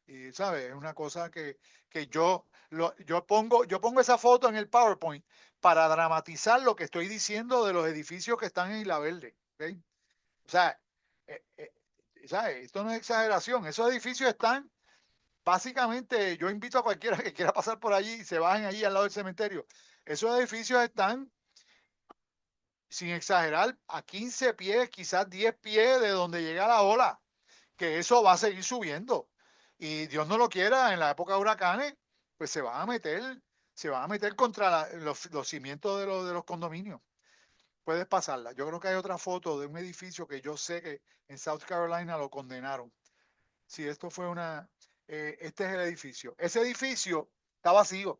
Y, ¿sabes? Es una cosa que yo pongo esa foto en el PowerPoint para dramatizar lo que estoy diciendo de los edificios que están en Isla Verde. ¿Ok? O sea, eh, eh, ¿sabes? Esto no es exageración. Esos edificios están, básicamente, yo invito a cualquiera que quiera pasar por allí y se bajen allí al lado del cementerio. Esos edificios están, sin exagerar, a 15 pies, quizás 10 pies de donde llega la ola, que eso va a seguir subiendo. Y Dios no lo quiera, en la época de huracanes, pues se van a meter contra los cimientos de los condominios. Puedes pasarla. Yo creo que hay otra foto de un edificio que yo sé que en South Carolina lo condenaron. Si esto fue este es el edificio. Ese edificio está vacío.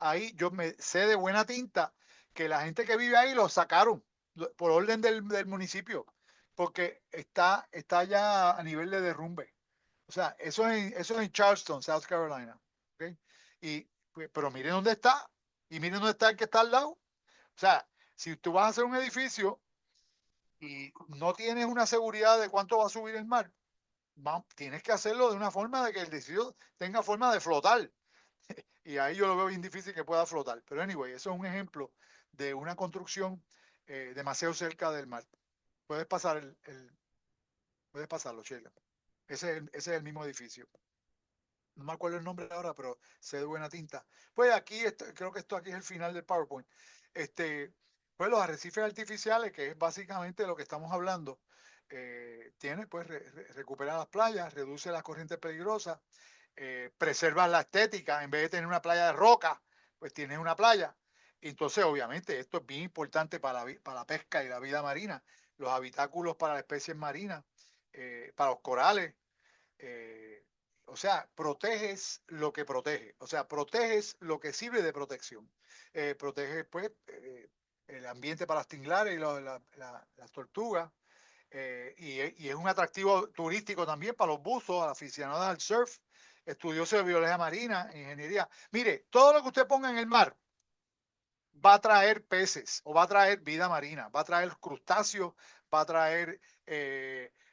Ahí yo me sé de buena tinta que la gente que vive ahí lo sacaron por orden del municipio, porque está ya a nivel de derrumbe. O sea, eso es en Charleston, South Carolina. ¿Ok? Pero miren dónde está y miren dónde está el que está al lado. O sea, si tú vas a hacer un edificio y no tienes una seguridad de cuánto va a subir el mar, tienes que hacerlo de una forma de que el edificio tenga forma de flotar. Y ahí yo lo veo bien difícil que pueda flotar. Pero anyway, eso es un ejemplo de una construcción demasiado cerca del mar. Puedes pasar puedes pasarlo, Sheila. Ese es el mismo edificio. No me acuerdo el nombre ahora, pero sé de buena tinta. Pues aquí, creo que esto aquí es el final del PowerPoint. Este, pues los arrecifes artificiales, que es básicamente lo que estamos hablando, tiene, pues, recupera las playas, reduce las corrientes peligrosas, preserva la estética. En vez de tener una playa de roca, pues tienes una playa. Entonces, obviamente, esto es bien importante para la pesca y la vida marina, los habitáculos para las especies marinas, para los corales. eh, o sea, proteges lo que protege, o sea, proteges lo que sirve de protección. Proteges, pues, el ambiente para las tinglares y las tortugas. Y es un atractivo turístico también para los buzos, aficionados al surf, estudiosos de biología marina, ingeniería. Mire, todo lo que usted ponga en el mar va a traer peces o va a traer vida marina, va a traer crustáceos, va a traer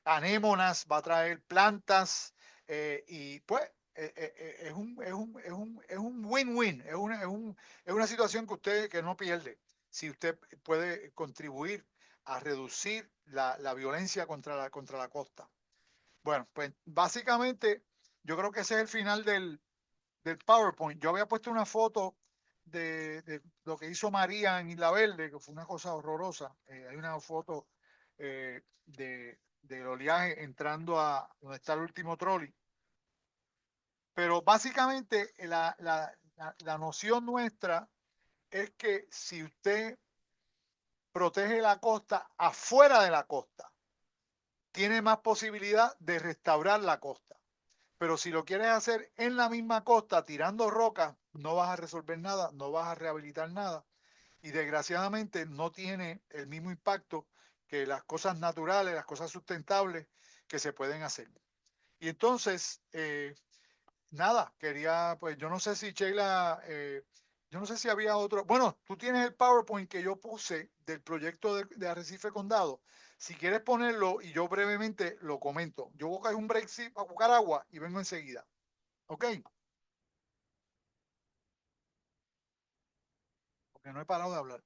anémonas, va a traer plantas y pues es un win-win, es una situación que usted que no pierde si usted puede contribuir a reducir la violencia contra la costa. Bueno, pues básicamente Yo creo que ese es el final del PowerPoint. Yo había puesto una foto de lo que hizo María en Isla Verde, que fue una cosa horrorosa. Hay una foto del oleaje entrando a donde está el último trolley. Pero básicamente la noción nuestra es que si usted protege la costa afuera de la costa, tiene más posibilidad de restaurar la costa. Pero si lo quieres hacer en la misma costa, tirando rocas, no vas a resolver nada, no vas a rehabilitar nada. Y desgraciadamente no tiene el mismo impacto que las cosas naturales, las cosas sustentables que se pueden hacer. Y entonces, nada, quería, pues yo no sé si Sheila, yo no sé si había otro. Bueno, tú tienes el PowerPoint que yo puse del proyecto de Arrecife Condado. Si quieres ponerlo y yo brevemente lo comento. Yo voy a coger un break a buscar agua y vengo enseguida. ¿Ok? Porque no he parado de hablar.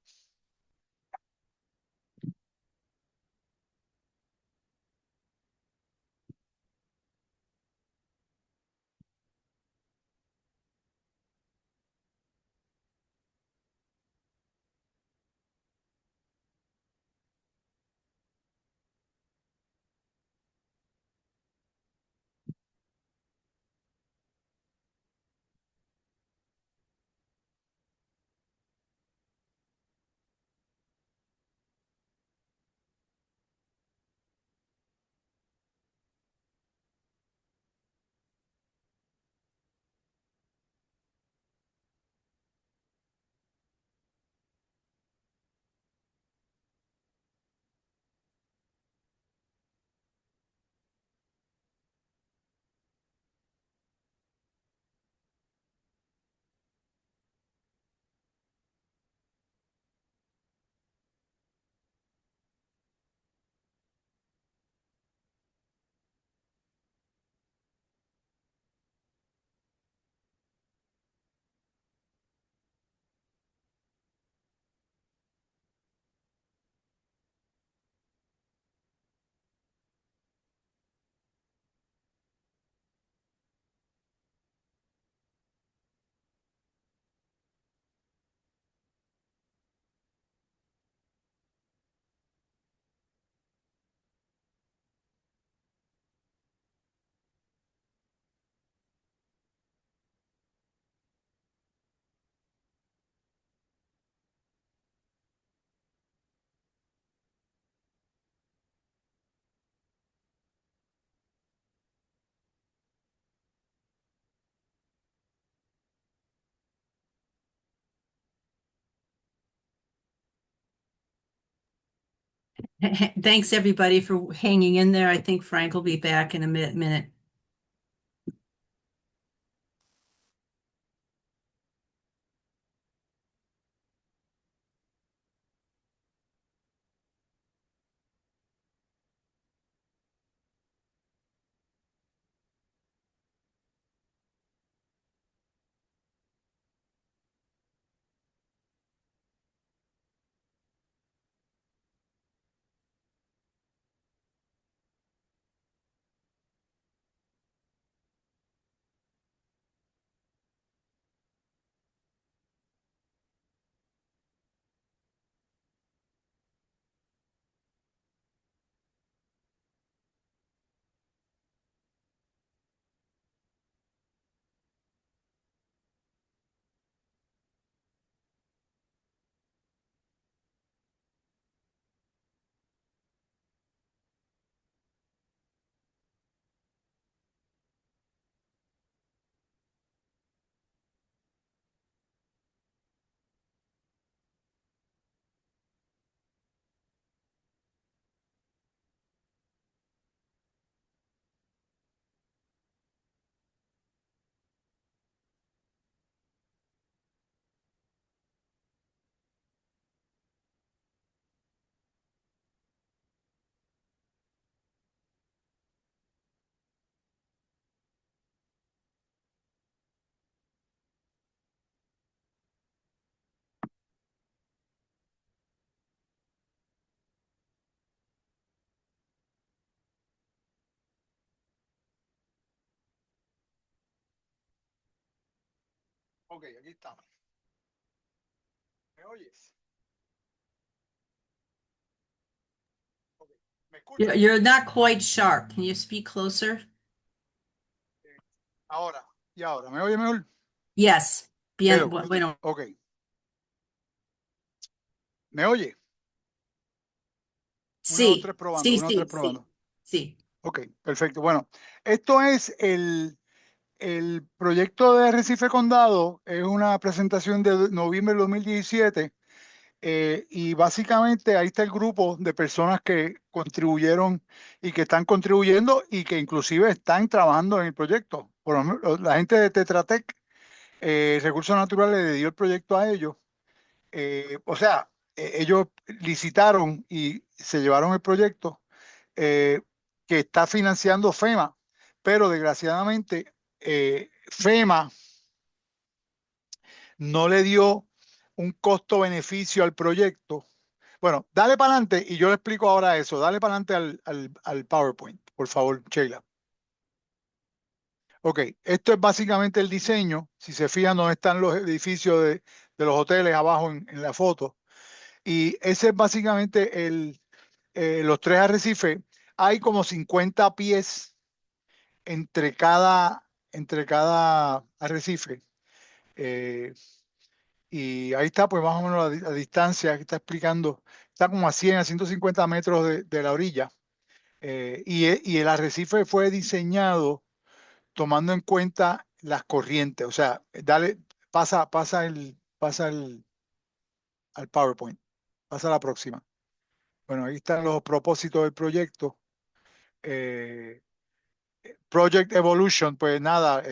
Thanks everybody for hanging in there. I think Frank will be back in a minute. Ok, aquí estamos. ¿Me oyes? Ok. ¿Me escuchas? You're not quite sharp. Can you speak closer? Eh, ahora, y ahora, ¿me oye mejor? Yes. Bien, Hello. bueno, Ok. ¿Me oye? Uno, dos, sí, tres probando, sí, uno, dos, tres sí, sí, probando. sí. Ok, perfecto. Bueno, esto es el proyecto de Arrecife Condado, es una presentación de noviembre de 2017 y básicamente ahí está el grupo de personas que contribuyeron y que están contribuyendo y que inclusive están trabajando en el proyecto. Por lo menos, la gente de Tetra Tech, Recursos Naturales, le dio el proyecto a ellos. O sea, ellos licitaron y se llevaron el proyecto eh, que está financiando FEMA, pero desgraciadamente FEMA no le dio un costo-beneficio al proyecto. Bueno, dale para adelante y yo le explico ahora eso. Dale para adelante al PowerPoint, por favor, Sheila. Ok, esto es básicamente el diseño. Si se fijan, donde están los edificios de los hoteles abajo en la foto. Y ese es básicamente los tres arrecifes. Hay como 50 pies entre cada arrecife. Eh, y ahí está, pues más o menos la distancia que está explicando. Está como a 100 a 150 metros de la orilla. Y el arrecife fue diseñado tomando en cuenta las corrientes. O sea, dale, pasa al PowerPoint. Pasa a la próxima. Bueno, ahí están los propósitos del proyecto. Eh, Project Evolution, pues nada,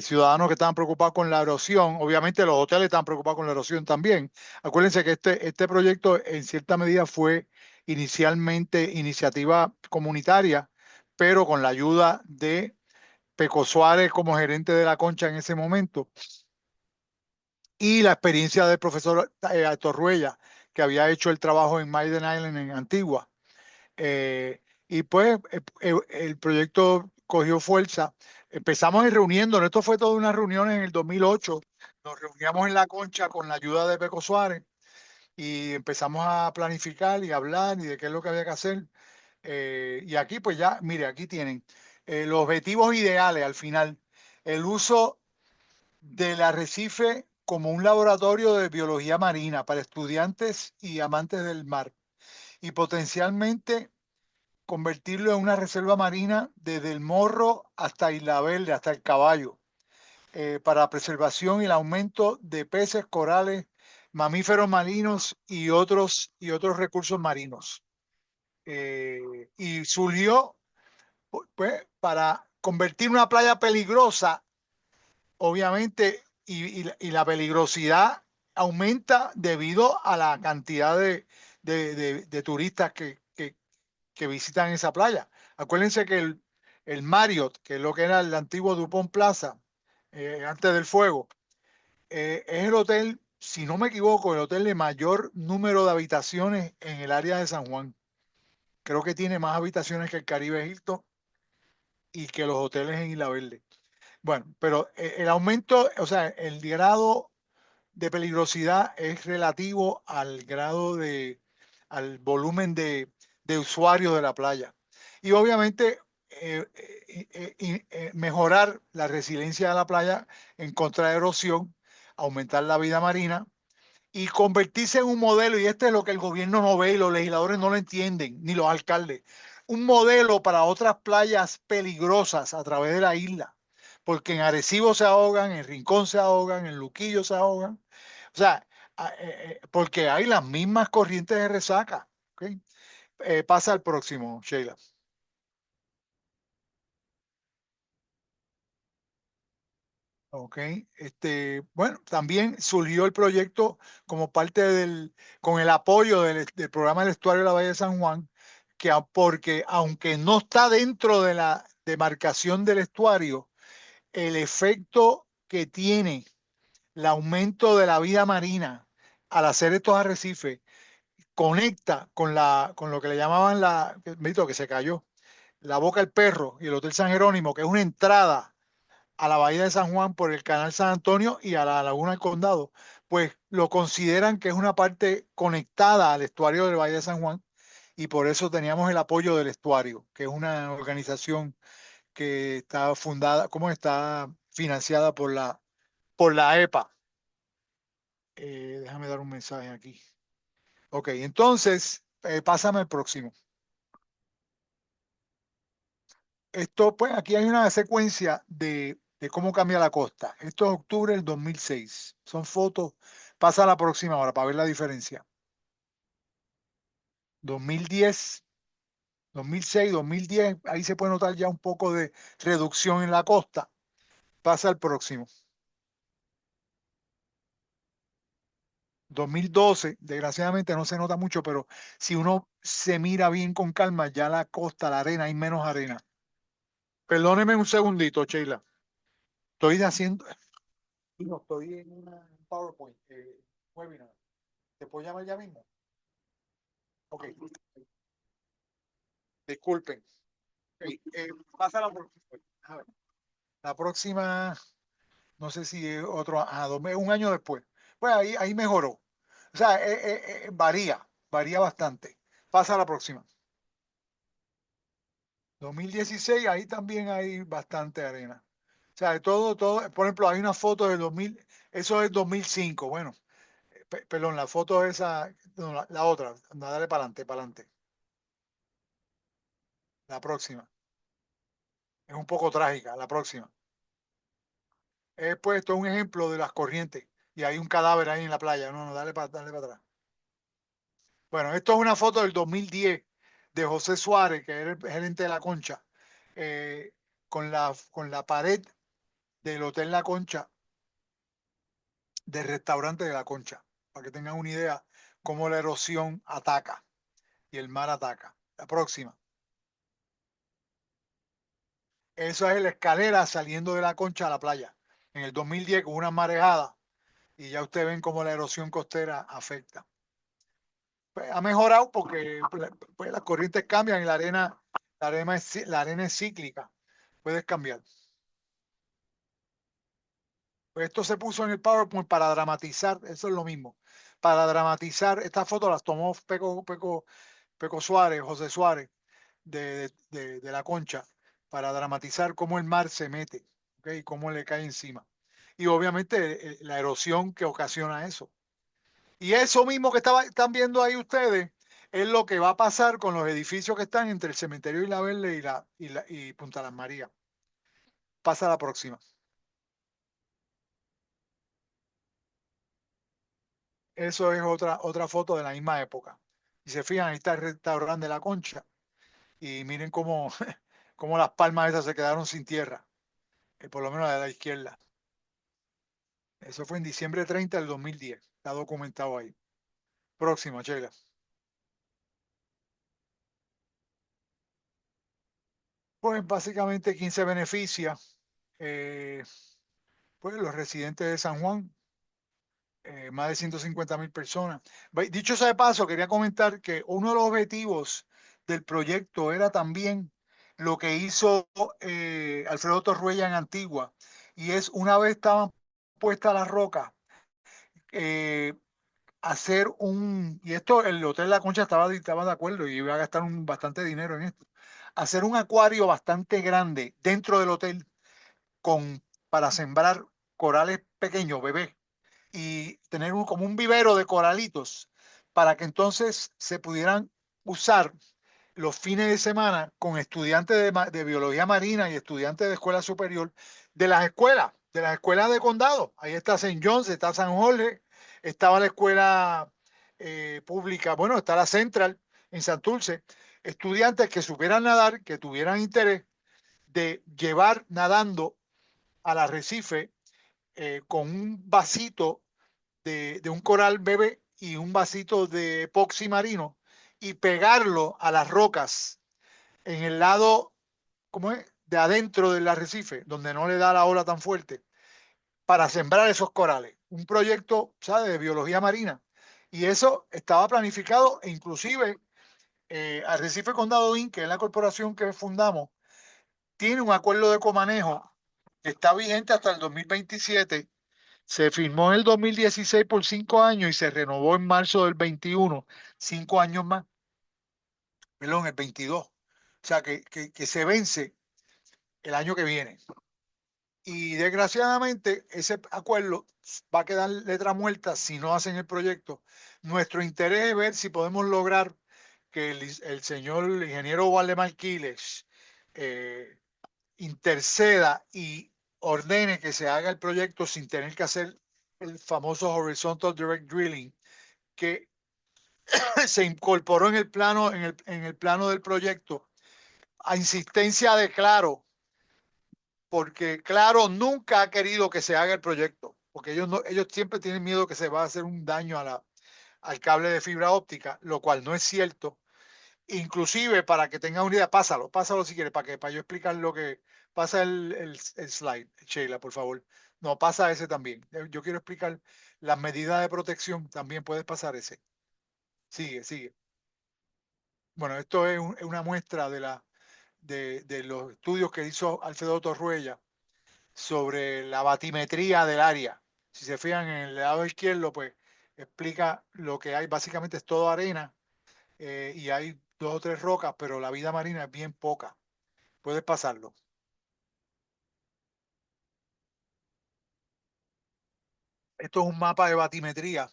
ciudadanos que estaban preocupados con la erosión, obviamente los hoteles estaban preocupados con la erosión también. Acuérdense que este proyecto en cierta medida fue inicialmente iniciativa comunitaria, pero con la ayuda de Peco Suárez como gerente de la Concha en ese momento y la experiencia del profesor Torruella, que había hecho el trabajo en Maiden Island en Antigua. Y pues el proyecto cogió fuerza. Empezamos reuniéndonos, esto fue toda una reunión en el 2008. Nos reuníamos en la Concha con la ayuda de Peco Suárez y empezamos a planificar y hablar y de qué es lo que había que hacer. Y aquí pues ya, mire, aquí tienen los objetivos ideales al final. El uso del arrecife como un laboratorio de biología marina para estudiantes y amantes del mar y potencialmente convertirlo en una reserva marina desde el Morro hasta Isla Verde, hasta el Caballo, para la preservación y el aumento de peces, corales, mamíferos marinos y otros recursos marinos. Y surgió pues, para convertir una playa peligrosa, obviamente, y la peligrosidad aumenta debido a la cantidad de turistas que visitan esa playa. Acuérdense que el Marriott, que es lo que era el antiguo Dupont Plaza, antes del fuego, es el hotel, si no me equivoco, el hotel de mayor número de habitaciones en el área de San Juan. Creo que tiene más habitaciones que el Caribe Hilton y que los hoteles en Isla Verde. Bueno, pero el aumento, o sea, el grado de peligrosidad es relativo al al volumen de usuarios de la playa. Y obviamente mejorar la resiliencia de la playa en contra de erosión, aumentar la vida marina y convertirse en un modelo, y este es lo que el gobierno no ve y los legisladores no lo entienden, ni los alcaldes, un modelo para otras playas peligrosas a través de la isla, porque en Arecibo se ahogan, en Rincón se ahogan, en Luquillo se ahogan, o sea, porque hay las mismas corrientes de resaca. ¿Ok? Pasa al próximo, Sheila. Ok, bueno, también surgió el proyecto como parte con el apoyo del programa del estuario de la Bahía de San Juan, porque aunque no está dentro de la demarcación del estuario, el efecto que tiene el aumento de la vida marina al hacer estos arrecifes conecta con lo que le llamaban que se cayó, la Boca del Perro y el Hotel San Jerónimo, que es una entrada a la Bahía de San Juan por el Canal San Antonio y a la Laguna del Condado, pues lo consideran que es una parte conectada al estuario del Valle de San Juan y por eso teníamos el apoyo del estuario, que es una organización que está fundada, ¿cómo está financiada por la EPA? Déjame dar un mensaje aquí. Ok, entonces, pásame el próximo. Esto, pues, aquí hay una secuencia de cómo cambia la costa. Esto es octubre del 2006. Son fotos. Pasa a la próxima hora para ver la diferencia. 2010, 2006, 2010. Ahí se puede notar ya un poco de reducción en la costa. Pasa al próximo. 2012, desgraciadamente no se nota mucho, pero si uno se mira bien con calma, ya la costa, la arena, hay menos arena. Perdóneme un segundito, Sheila. Estoy haciendo, no, estoy en una PowerPoint, webinar. ¿Te puedo llamar ya mismo? Ok, disculpen. Ok, pasa la próxima. A ver, la próxima, no sé si es otro, un año después. Pues ahí mejoró. O sea, varía bastante. Pasa a la próxima. 2016, ahí también hay bastante arena. O sea, de todo, por ejemplo, hay una foto del 2000, eso es 2005. Bueno, perdón, la foto esa, no, la otra, dale para adelante, para adelante. La próxima. Es un poco trágica, la próxima. He puesto un ejemplo de las corrientes y hay un cadáver ahí en la playa. No, no, dale para atrás. Bueno, esto es una foto del 2010 de José Suárez, que era el gerente de La Concha, eh, con la pared del Hotel La Concha, del restaurante de La Concha, para que tengan una idea cómo la erosión ataca y el mar ataca. La próxima. Eso es la escalera saliendo de La Concha a la playa. En el 2010 con una marejada y ya ustedes ven cómo la erosión costera afecta. Pues, ha mejorado porque pues, las corrientes cambian y la arena es cíclica. Puedes cambiar. Pues esto se puso en el PowerPoint para dramatizar, eso es lo mismo. Para dramatizar, estas fotos las tomó Peco Suárez, José Suárez, de La Concha, para dramatizar cómo el mar se mete, ¿ok? Y cómo le cae encima. Y obviamente la erosión que ocasiona eso. Y eso mismo que están viendo ahí ustedes es lo que va a pasar con los edificios que están entre el cementerio Isla Verde y Punta Las Marías. Pasa a la próxima. Eso es otra foto de la misma época. Y se fijan, ahí está el restaurante de La Concha. Y miren cómo, cómo las palmas esas se quedaron sin tierra, por lo menos la de la izquierda. Eso fue en diciembre 30 del 2010. Está documentado ahí. Próximo, Sheila. Pues básicamente, ¿quién se beneficia? Eh, pues los residentes de San Juan, más de 150.000 personas. Dicho sea de paso, quería comentar que uno de los objetivos del proyecto era también lo que hizo Alfredo Torruella en Antigua, y es una vez estaban puestas las rocas, eh, hacer y esto el Hotel La Concha estaba de acuerdo y iba a gastar bastante dinero en esto, hacer un acuario bastante grande dentro del hotel para sembrar corales pequeños, bebés y tener como un vivero de coralitos para que entonces se pudieran usar los fines de semana con estudiantes de biología marina y estudiantes de escuela superior de las escuelas de condado. Ahí está Saint John's, está San Jorge, estaba la escuela pública, bueno, está la Central en Santurce. Estudiantes que supieran nadar, que tuvieran interés de llevar nadando al arrecife con un vasito de un coral bebé y un vasito de epoxi marino y pegarlo a las rocas en el lado, ¿cómo es? De adentro del arrecife, donde no le da la ola tan fuerte, para sembrar esos corales. Un proyecto, ¿sabe? De biología marina. Y eso estaba planificado e inclusive Arrecife Condado Inc., que es la corporación que fundamos, tiene un acuerdo de comanejo está vigente hasta el 2027. Se firmó en el 2016 por 5 años y se renovó en marzo del 21, 5 años más, perdón, el 22. O sea, que se vence el año que viene. Y desgraciadamente ese acuerdo va a quedar letra muerta si no hacen el proyecto. Nuestro interés es ver si podemos lograr que el señor ingeniero Waldemar Quiles eh, interceda y ordene que se haga el proyecto sin tener que hacer el famoso Horizontal Direct Drilling que se incorporó en el plano, en el plano del proyecto a insistencia de Claro, porque Claro nunca ha querido que se haga el proyecto, porque ellos, no, ellos siempre tienen miedo que se va a hacer un daño al cable de fibra óptica, lo cual no es cierto. Inclusive, para que tenga una idea, pásalo si quieres, para yo explicar lo que pasa el slide, Sheila, por favor. No, pasa ese también. Yo quiero explicar las medidas de protección, también puedes pasar ese. Sigue, sigue. Bueno, esto es una muestra de los estudios que hizo Alfredo Torruella sobre la batimetría del área. Si se fijan en el lado izquierdo, pues explica lo que hay. Básicamente es todo arena y hay 2 o 3 rocas, pero la vida marina es bien poca. Puedes pasarlo. Esto es un mapa de batimetría.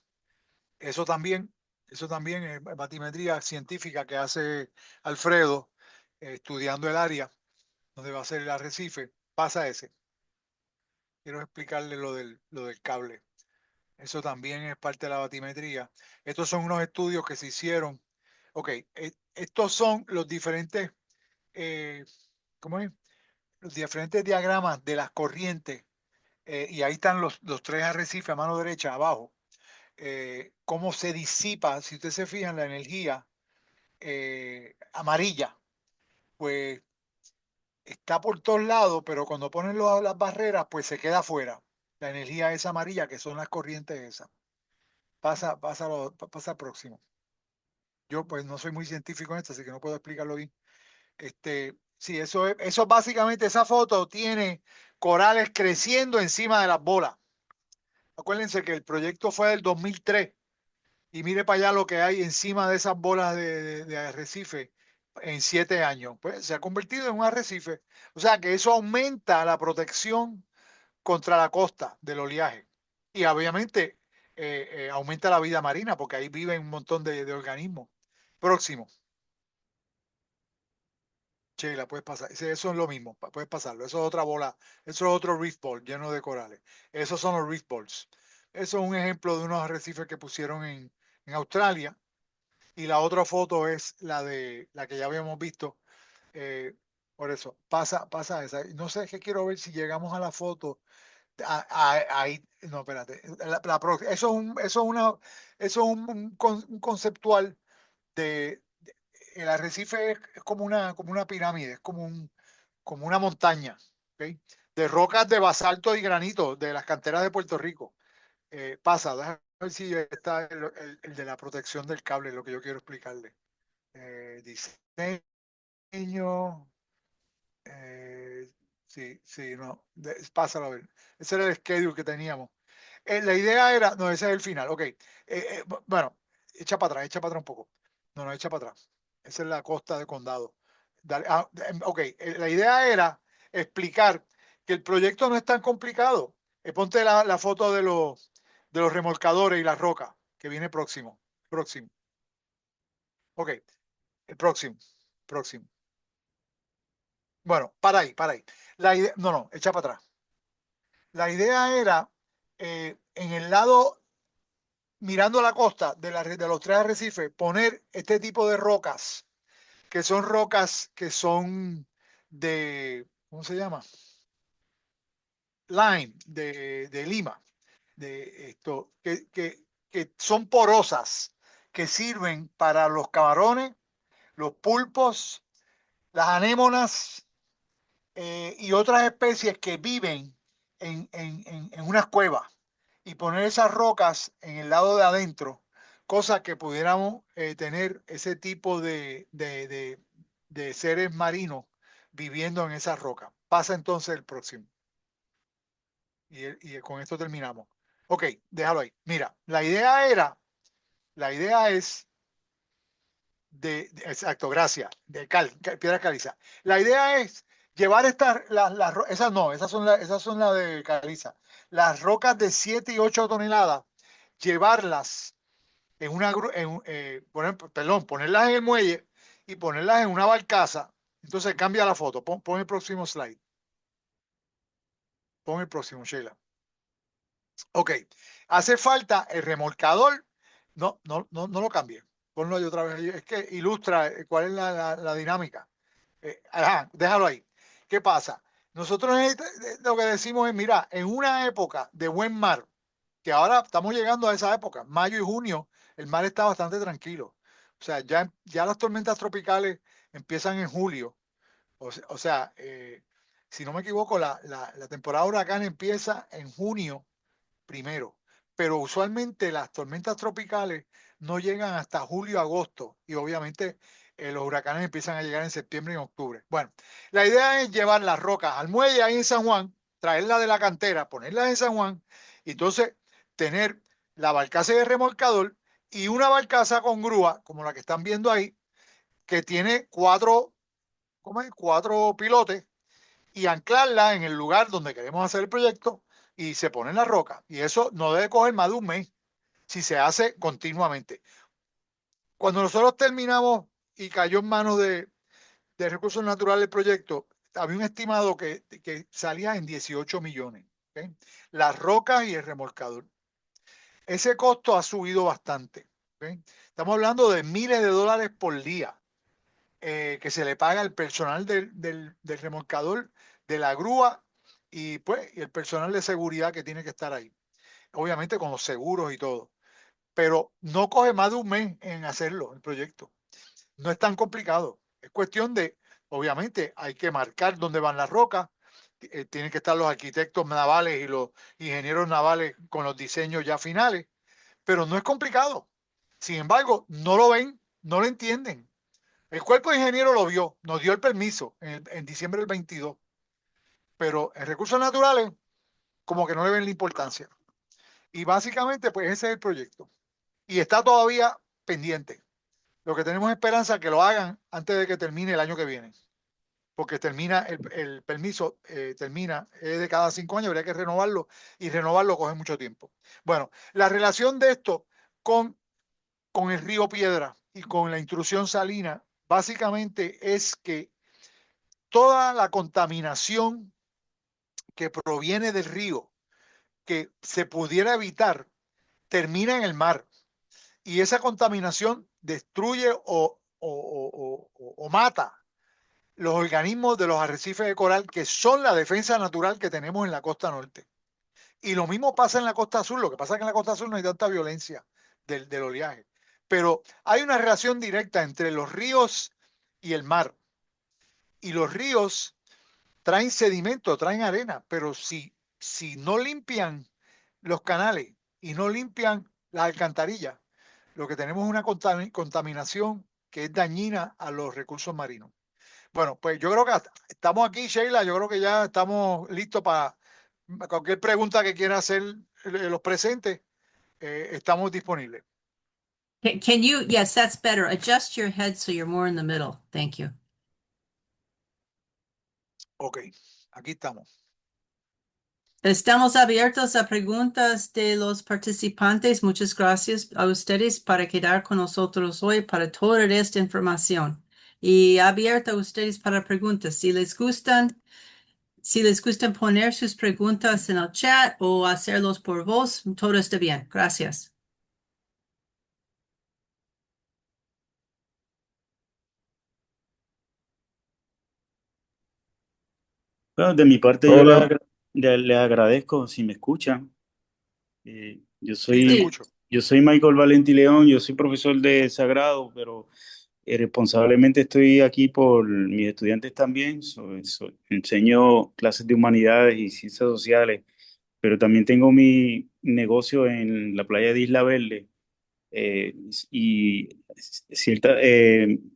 Eso también, eso también es batimetría científica que hace Alfredo estudiando el área donde va a ser el arrecife. Pasa ese. Quiero explicarle lo del cable. Eso también es parte de la batimetría. Estos son unos estudios que se hicieron. Ok, estos son los diferentes, eh, ¿cómo es? Los diferentes diagramas de las corrientes. Y ahí están los 3 arrecifes a mano derecha, abajo. Cómo se disipa, si usted se fija en la energía amarilla, pues está por todos lados, pero cuando ponen las barreras, pues se queda afuera. La energía es amarilla, que son las corrientes esas. Pasa próximo. Yo pues no soy muy científico en esto, así que no puedo explicarlo bien. Sí, eso básicamente, esa foto tiene corales creciendo encima de las bolas. Acuérdense que el proyecto fue del 2003 y mire para allá lo que hay encima de esas bolas de arrecife en 7 años. Pues se ha convertido en un arrecife. O sea que eso aumenta la protección contra la costa del oleaje. Y obviamente aumenta la vida marina porque ahí viven un montón de organismos. Próximo. Sheila, puedes pasar. Eso es lo mismo, puedes pasarlo. Eso es otra bola, eso es otro reef ball lleno de corales. Esos son los reef balls. Eso es un ejemplo de unos arrecifes que pusieron en Australia. Y la otra foto es la que ya habíamos visto. eh, por eso, pasa esa. No sé, es que quiero ver si llegamos a la foto. Ahí, no, espérate. Eso es un conceptual el arrecife es como una pirámide, es como una montaña, ¿ok? De rocas de basalto y granito de las canteras de Puerto Rico. Déjame ver si está el de la protección del cable, lo que yo quiero explicarle. Diseño, eh, sí, sí, no, pásalo a ver. Ese era el schedule que teníamos. La idea era, no, ese es el final, ok. Bueno, echa para atrás un poco. No, no, echa para atrás. Esa es la costa del condado. Ok, la idea era explicar que el proyecto no es tan complicado. Ponte la foto de los remolcadores y las rocas, que viene próximo. Próximo. Ok, el próximo. Próximo. Bueno, para ahí. No, no, echa para atrás. La idea era, en el lado mirando la costa de los 3 arrecifes, poner este tipo de rocas, que son ¿cómo se llama? Lime, de lima, de esto, que son porosas, que sirven para los camarones, los pulpos, las anémonas y otras especies que viven en unas cuevas y poner esas rocas en el lado de adentro, cosa que pudiéramos tener ese tipo de seres marinos viviendo en esas rocas. Pasa entonces el próximo. y con esto terminamos. Ok, déjalo ahí. Mira, la idea es exacto, gracias, de piedra caliza. La idea es llevar esas no, esas son las de caliza. Las rocas de 7 y 8 toneladas, llevarlas en una, perdón, ponerlas en el muelle y ponerlas en una barcaza. Entonces cambia la foto, pon el próximo slide, pon el próximo, Sheila. Ok, hace falta el remolcador, no lo cambie, ponlo ahí otra vez, es que ilustra cuál es la dinámica. Ajá, déjalo ahí. ¿Qué pasa? Nosotros lo que decimos es, mira, en una época de buen mar, que ahora estamos llegando a esa época, mayo y junio, el mar está bastante tranquilo. O sea, ya las tormentas tropicales empiezan en julio. Si no me equivoco, la temporada de huracán empieza en junio primero, pero usualmente las tormentas tropicales no llegan hasta julio, agosto, y obviamente los huracanes empiezan a llegar en septiembre y en octubre. Bueno, la idea es llevar las rocas al muelle ahí en San Juan, traerlas de la cantera, ponerlas en San Juan, y entonces tener la barcaza de remolcador y una barcaza con grúa, como la que están viendo ahí, que tiene ¿cómo es? Cuatro pilotes y anclarla en el lugar donde queremos hacer el proyecto y se pone en la roca. Y eso no debe coger más de un mes si se hace continuamente. Cuando nosotros terminamos y cayó en manos de recursos naturales el proyecto, había un estimado que salía en 18 millones. ¿Ok? Las rocas y el remolcador. Ese costo ha subido bastante. ¿Ok? Estamos hablando de miles de dólares por día que se le paga al personal del remolcador, de la grúa y el personal de seguridad que tiene que estar ahí. Obviamente con los seguros y todo. Pero no coge más de un mes en hacerlo, el proyecto. No es tan complicado. Es cuestión de, obviamente, hay que marcar dónde van las rocas. Tienen que estar los arquitectos navales y los ingenieros navales con los diseños ya finales. Pero no es complicado. Sin embargo, no lo ven, no lo entienden. El cuerpo de ingeniero lo vio, nos dio el permiso en diciembre del 22, pero en recursos naturales como que no le ven la importancia. Y básicamente pues ese es el proyecto. Y está todavía pendiente. Lo que tenemos esperanza que lo hagan antes de que termine el año que viene, porque termina el permiso, termina de cada 5 años, habría que renovarlo y renovarlo coge mucho tiempo. Bueno, la relación de esto con, con el río Piedra y con la intrusión salina básicamente es que toda la contaminación que proviene del río que se pudiera evitar termina en el mar y esa contaminación destruye o mata los organismos de los arrecifes de coral que son la defensa natural que tenemos en la costa norte. Y lo mismo pasa en la costa sur, lo que pasa es que en la costa sur no hay tanta violencia del oleaje. Pero hay una relación directa entre los ríos y el mar. Y los ríos traen sedimento, traen arena, pero si no limpian los canales y no limpian las alcantarillas, lo que tenemos es una contaminación que es dañina a los recursos marinos. Bueno, pues yo creo que estamos aquí, Sheila, yo creo que ya estamos listos para cualquier pregunta que quiera hacer los presentes, estamos disponibles. Can you, yes, that's better. Adjust your head so you're more in the middle. Thank you. Ok, aquí estamos. Estamos abiertos a preguntas de los participantes. Muchas gracias a ustedes para quedar con nosotros hoy para toda esta información. Y abierta a ustedes para preguntas. Si les gustan poner sus preguntas en el chat o hacerlos por voz, todo está bien. Gracias. Bueno, de mi parte yo Hola, le agradezco si me escuchan. Yo Sí, te soy, Sí, escucho. yo soy Michael Valenti León, yo soy profesor de Sagrado, pero responsablemente estoy aquí por mis estudiantes también. Enseño clases de humanidades y ciencias sociales, pero también tengo mi negocio en la playa de Isla Verde. Y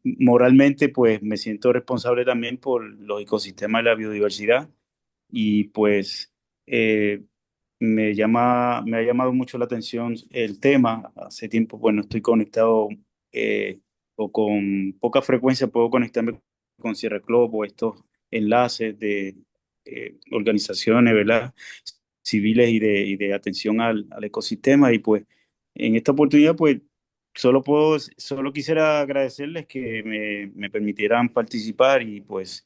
moralmente pues me siento responsable también por los ecosistemas y la biodiversidad y pues me ha llamado mucho la atención el tema. Hace tiempo, pues no estoy conectado o con poca frecuencia puedo conectarme con Sierra Club o estos enlaces de organizaciones, ¿verdad? Civiles y de atención al ecosistema. Y pues en esta oportunidad, pues solo quisiera agradecerles que me permitieran participar y pues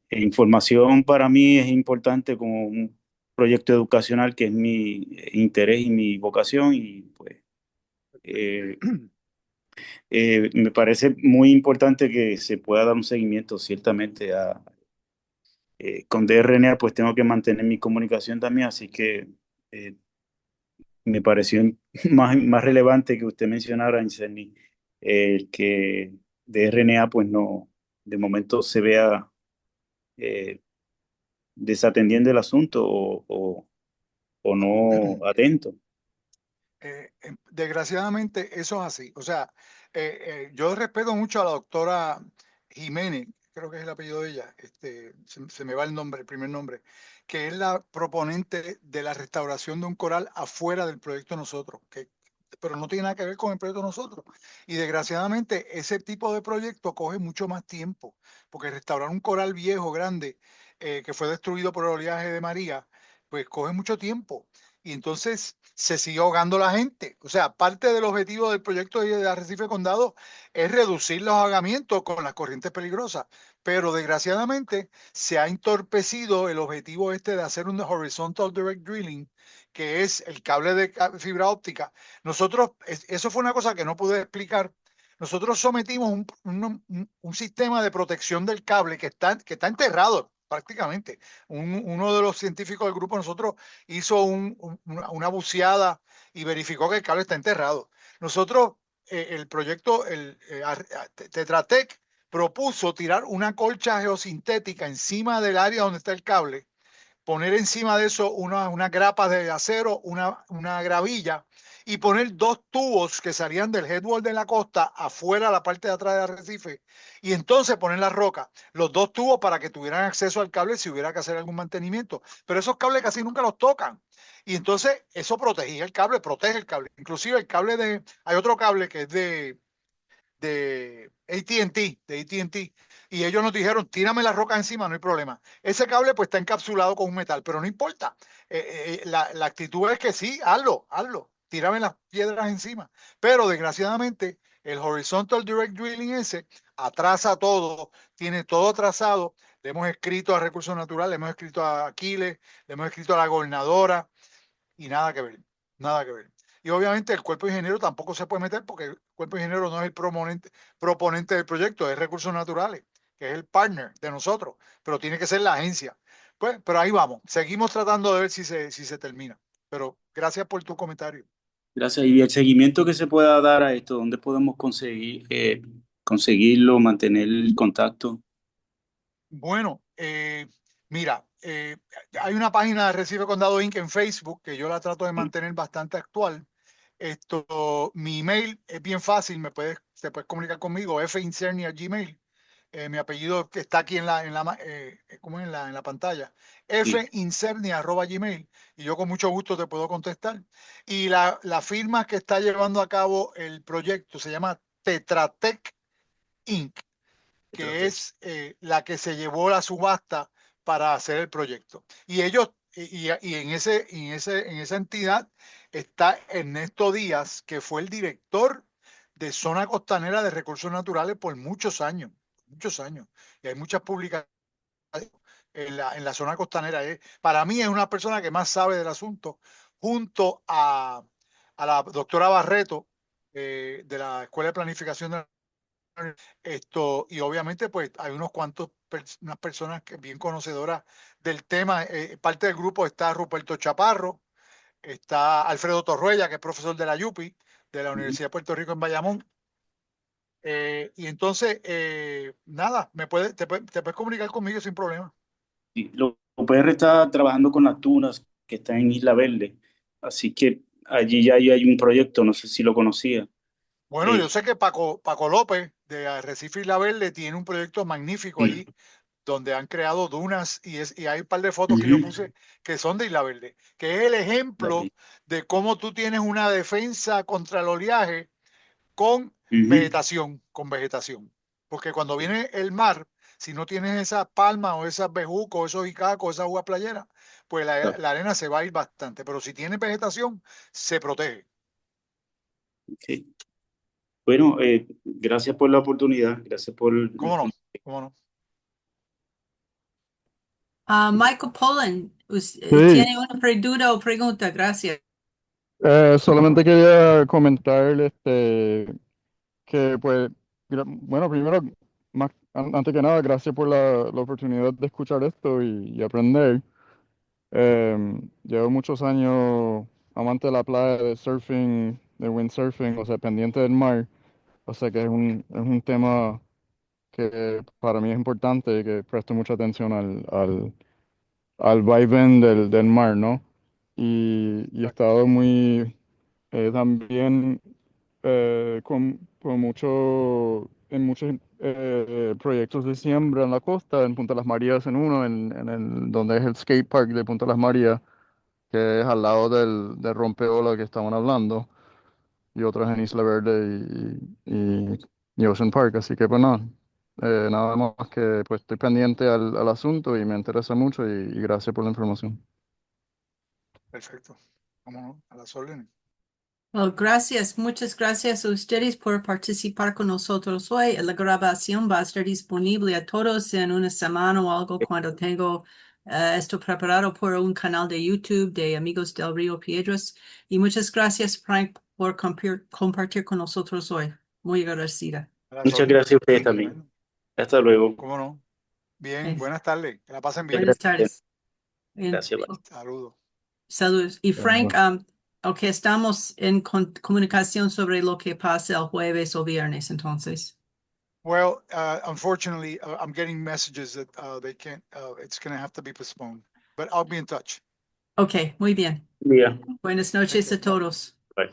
información para mí es importante como un proyecto educacional que es mi interés y mi vocación y pues eh, me parece muy importante que se pueda dar un seguimiento ciertamente con DRNA, pues tengo que mantener mi comunicación también, así que eh, me pareció más relevante que usted mencionara, Inserni, que DRNA pues no, de momento se vea eh, desatendiendo el asunto o no atento. Desgraciadamente eso es así. O sea, yo respeto mucho a la doctora Jiménez, creo que es el apellido de ella, se me va el nombre, el primer nombre, que es la proponente de la restauración de un coral afuera del proyecto Nosotros, pero no tiene nada que ver con el proyecto Nosotros. Y desgraciadamente ese tipo de proyecto coge mucho más tiempo, porque restaurar un coral viejo, grande, que fue destruido por el oleaje de María, pues coge mucho tiempo y entonces se sigue ahogando la gente. O sea, parte del objetivo del proyecto de Arrecife Condado es reducir los ahogamientos con las corrientes peligrosas, pero desgraciadamente se ha entorpecido el objetivo de hacer un horizontal direct drilling, que es el cable de fibra óptica. Nosotros, eso fue una cosa que no pude explicar. Nosotros sometimos un sistema de protección del cable que está enterrado prácticamente. Uno de los científicos del grupo, nosotros hizo una buceada y verificó que el cable está enterrado. Nosotros, el proyecto, Tetra Tech propuso tirar una colcha geosintética encima del área donde está el cable, poner encima de eso unas grapas de acero, una gravilla y poner dos tubos que salían del headwall de la costa afuera a la parte de atrás de Arrecife y entonces poner la roca, los dos tubos para que tuvieran acceso al cable si hubiera que hacer algún mantenimiento. Pero esos cables casi nunca los tocan. Y entonces eso protegía el cable, protege el cable. Inclusive hay otro cable que es de AT&T, y ellos nos dijeron, tírame la roca encima, no hay problema. Ese cable pues está encapsulado con un metal, pero no importa. La actitud es que sí, hazlo, tírame las piedras encima. Pero desgraciadamente el Horizontal Direct Drilling ese atrasa todo, tiene todo atrasado. Le hemos escrito a Recursos Naturales, le hemos escrito a Aquiles, le hemos escrito a la gobernadora y nada que ver, nada que ver. Y obviamente el cuerpo de ingeniero tampoco se puede meter porque el cuerpo de ingeniero no es el proponente del proyecto, es Recursos Naturales, que es el partner de nosotros, pero tiene que ser la agencia. Pues, pero ahí vamos, seguimos tratando de ver si se termina. Pero gracias por tu comentario. Gracias. Y el seguimiento que se pueda dar a esto, ¿dónde podemos conseguirlo, mantener el contacto? Bueno, mira, hay una página de Recife Condado Inc. en Facebook que yo la trato de mantener bastante actual. Mi email es bien fácil, te puedes comunicar conmigo, fincerni@gmail. Mi apellido que está aquí como en la pantalla, Sí, fincerni@gmail, y yo con mucho gusto te puedo contestar. Y la firma que está llevando a cabo el proyecto se llama Tetratec Inc., que Tratec. es la que se llevó la subasta para hacer el proyecto. Y ellos, y en esa entidad está Ernesto Díaz, que fue el director de Zona Costanera de Recursos Naturales por muchos años, muchos años. Y hay muchas publicaciones en la zona costanera. Para mí es una persona que más sabe del asunto, junto a la doctora Barreto, de la Escuela de Planificación de y obviamente pues hay unas personas que bien conocedoras del tema. Parte del grupo está Ruperto Chaparro, está Alfredo Torruella, que es profesor de la YUPI, de la Ujú. Universidad de Puerto Rico en Bayamón. Y entonces, nada, te puedes comunicar conmigo sin problema. Y los UPR está trabajando con las tunas que están en Isla Verde, así que allí ya hay un proyecto, no sé si lo conocía. Bueno, yo Eh, sé que Paco López de Arrecife Isla Verde tiene un proyecto magnífico sí, allí. donde han creado dunas y hay un par de fotos que yo Ujú. puse que son de Isla Verde, que es el ejemplo de cómo tú tienes una defensa contra el oleaje con Ujú. con vegetación. Porque cuando viene el mar, si no tienes esas palmas o esas bejucos, esos icacos, esa agua playera, pues la arena se va a ir bastante. Pero si tienes vegetación, se protege. Ok. Bueno, gracias por la oportunidad, gracias por ¿Cómo no? ¿Cómo no? Michael Pollan, Sí, tiene una duda o pregunta. Gracias. solamente quería comentar que pues, bueno, primero, antes que nada, gracias por la oportunidad de escuchar esto y aprender. Llevo muchos años amante de la playa, de surfing, de windsurfing, o sea, pendiente del mar, o sea que es un tema que para mí es importante y que presto mucha atención al vaivén del mar, ¿no? Y he estado muy también con en muchos proyectos de siembra en la costa, en Punta Las Marías en uno, donde es el skate park de Punta Las Marías, que es al lado del rompeola que estaban hablando, y otros en Isla Verde y Ocean Park. Así que pues nada más que pues estoy pendiente al asunto y me interesa mucho y gracias por la información. Perfecto. ¿Cómo no? A las órdenes. Well, gracias, muchas gracias a ustedes por participar con nosotros hoy. La grabación va a estar disponible a todos en una semana o algo cuando tengo esto preparado por un canal de YouTube de Amigos del Río Piedras. Y muchas gracias, Frank, por compartir con nosotros hoy. Muy agradecida. A las Muchas órdenes. gracias a ustedes también. Bueno, Hasta luego. ¿cómo no? Bien, Eh, buenas tardes. Que la pasen bien. Buenas Gracias. tardes. Bien. Gracias. Bye. Saludos. Saludos. Y Frank, ok, estamos en comunicación sobre lo que pasa el jueves o viernes, entonces. Well, unfortunately, I'm getting messages that they can't, it's going to have to be postponed, but I'll be in touch. Ok, muy bien. Buen día. Buenas noches a todos. Bye.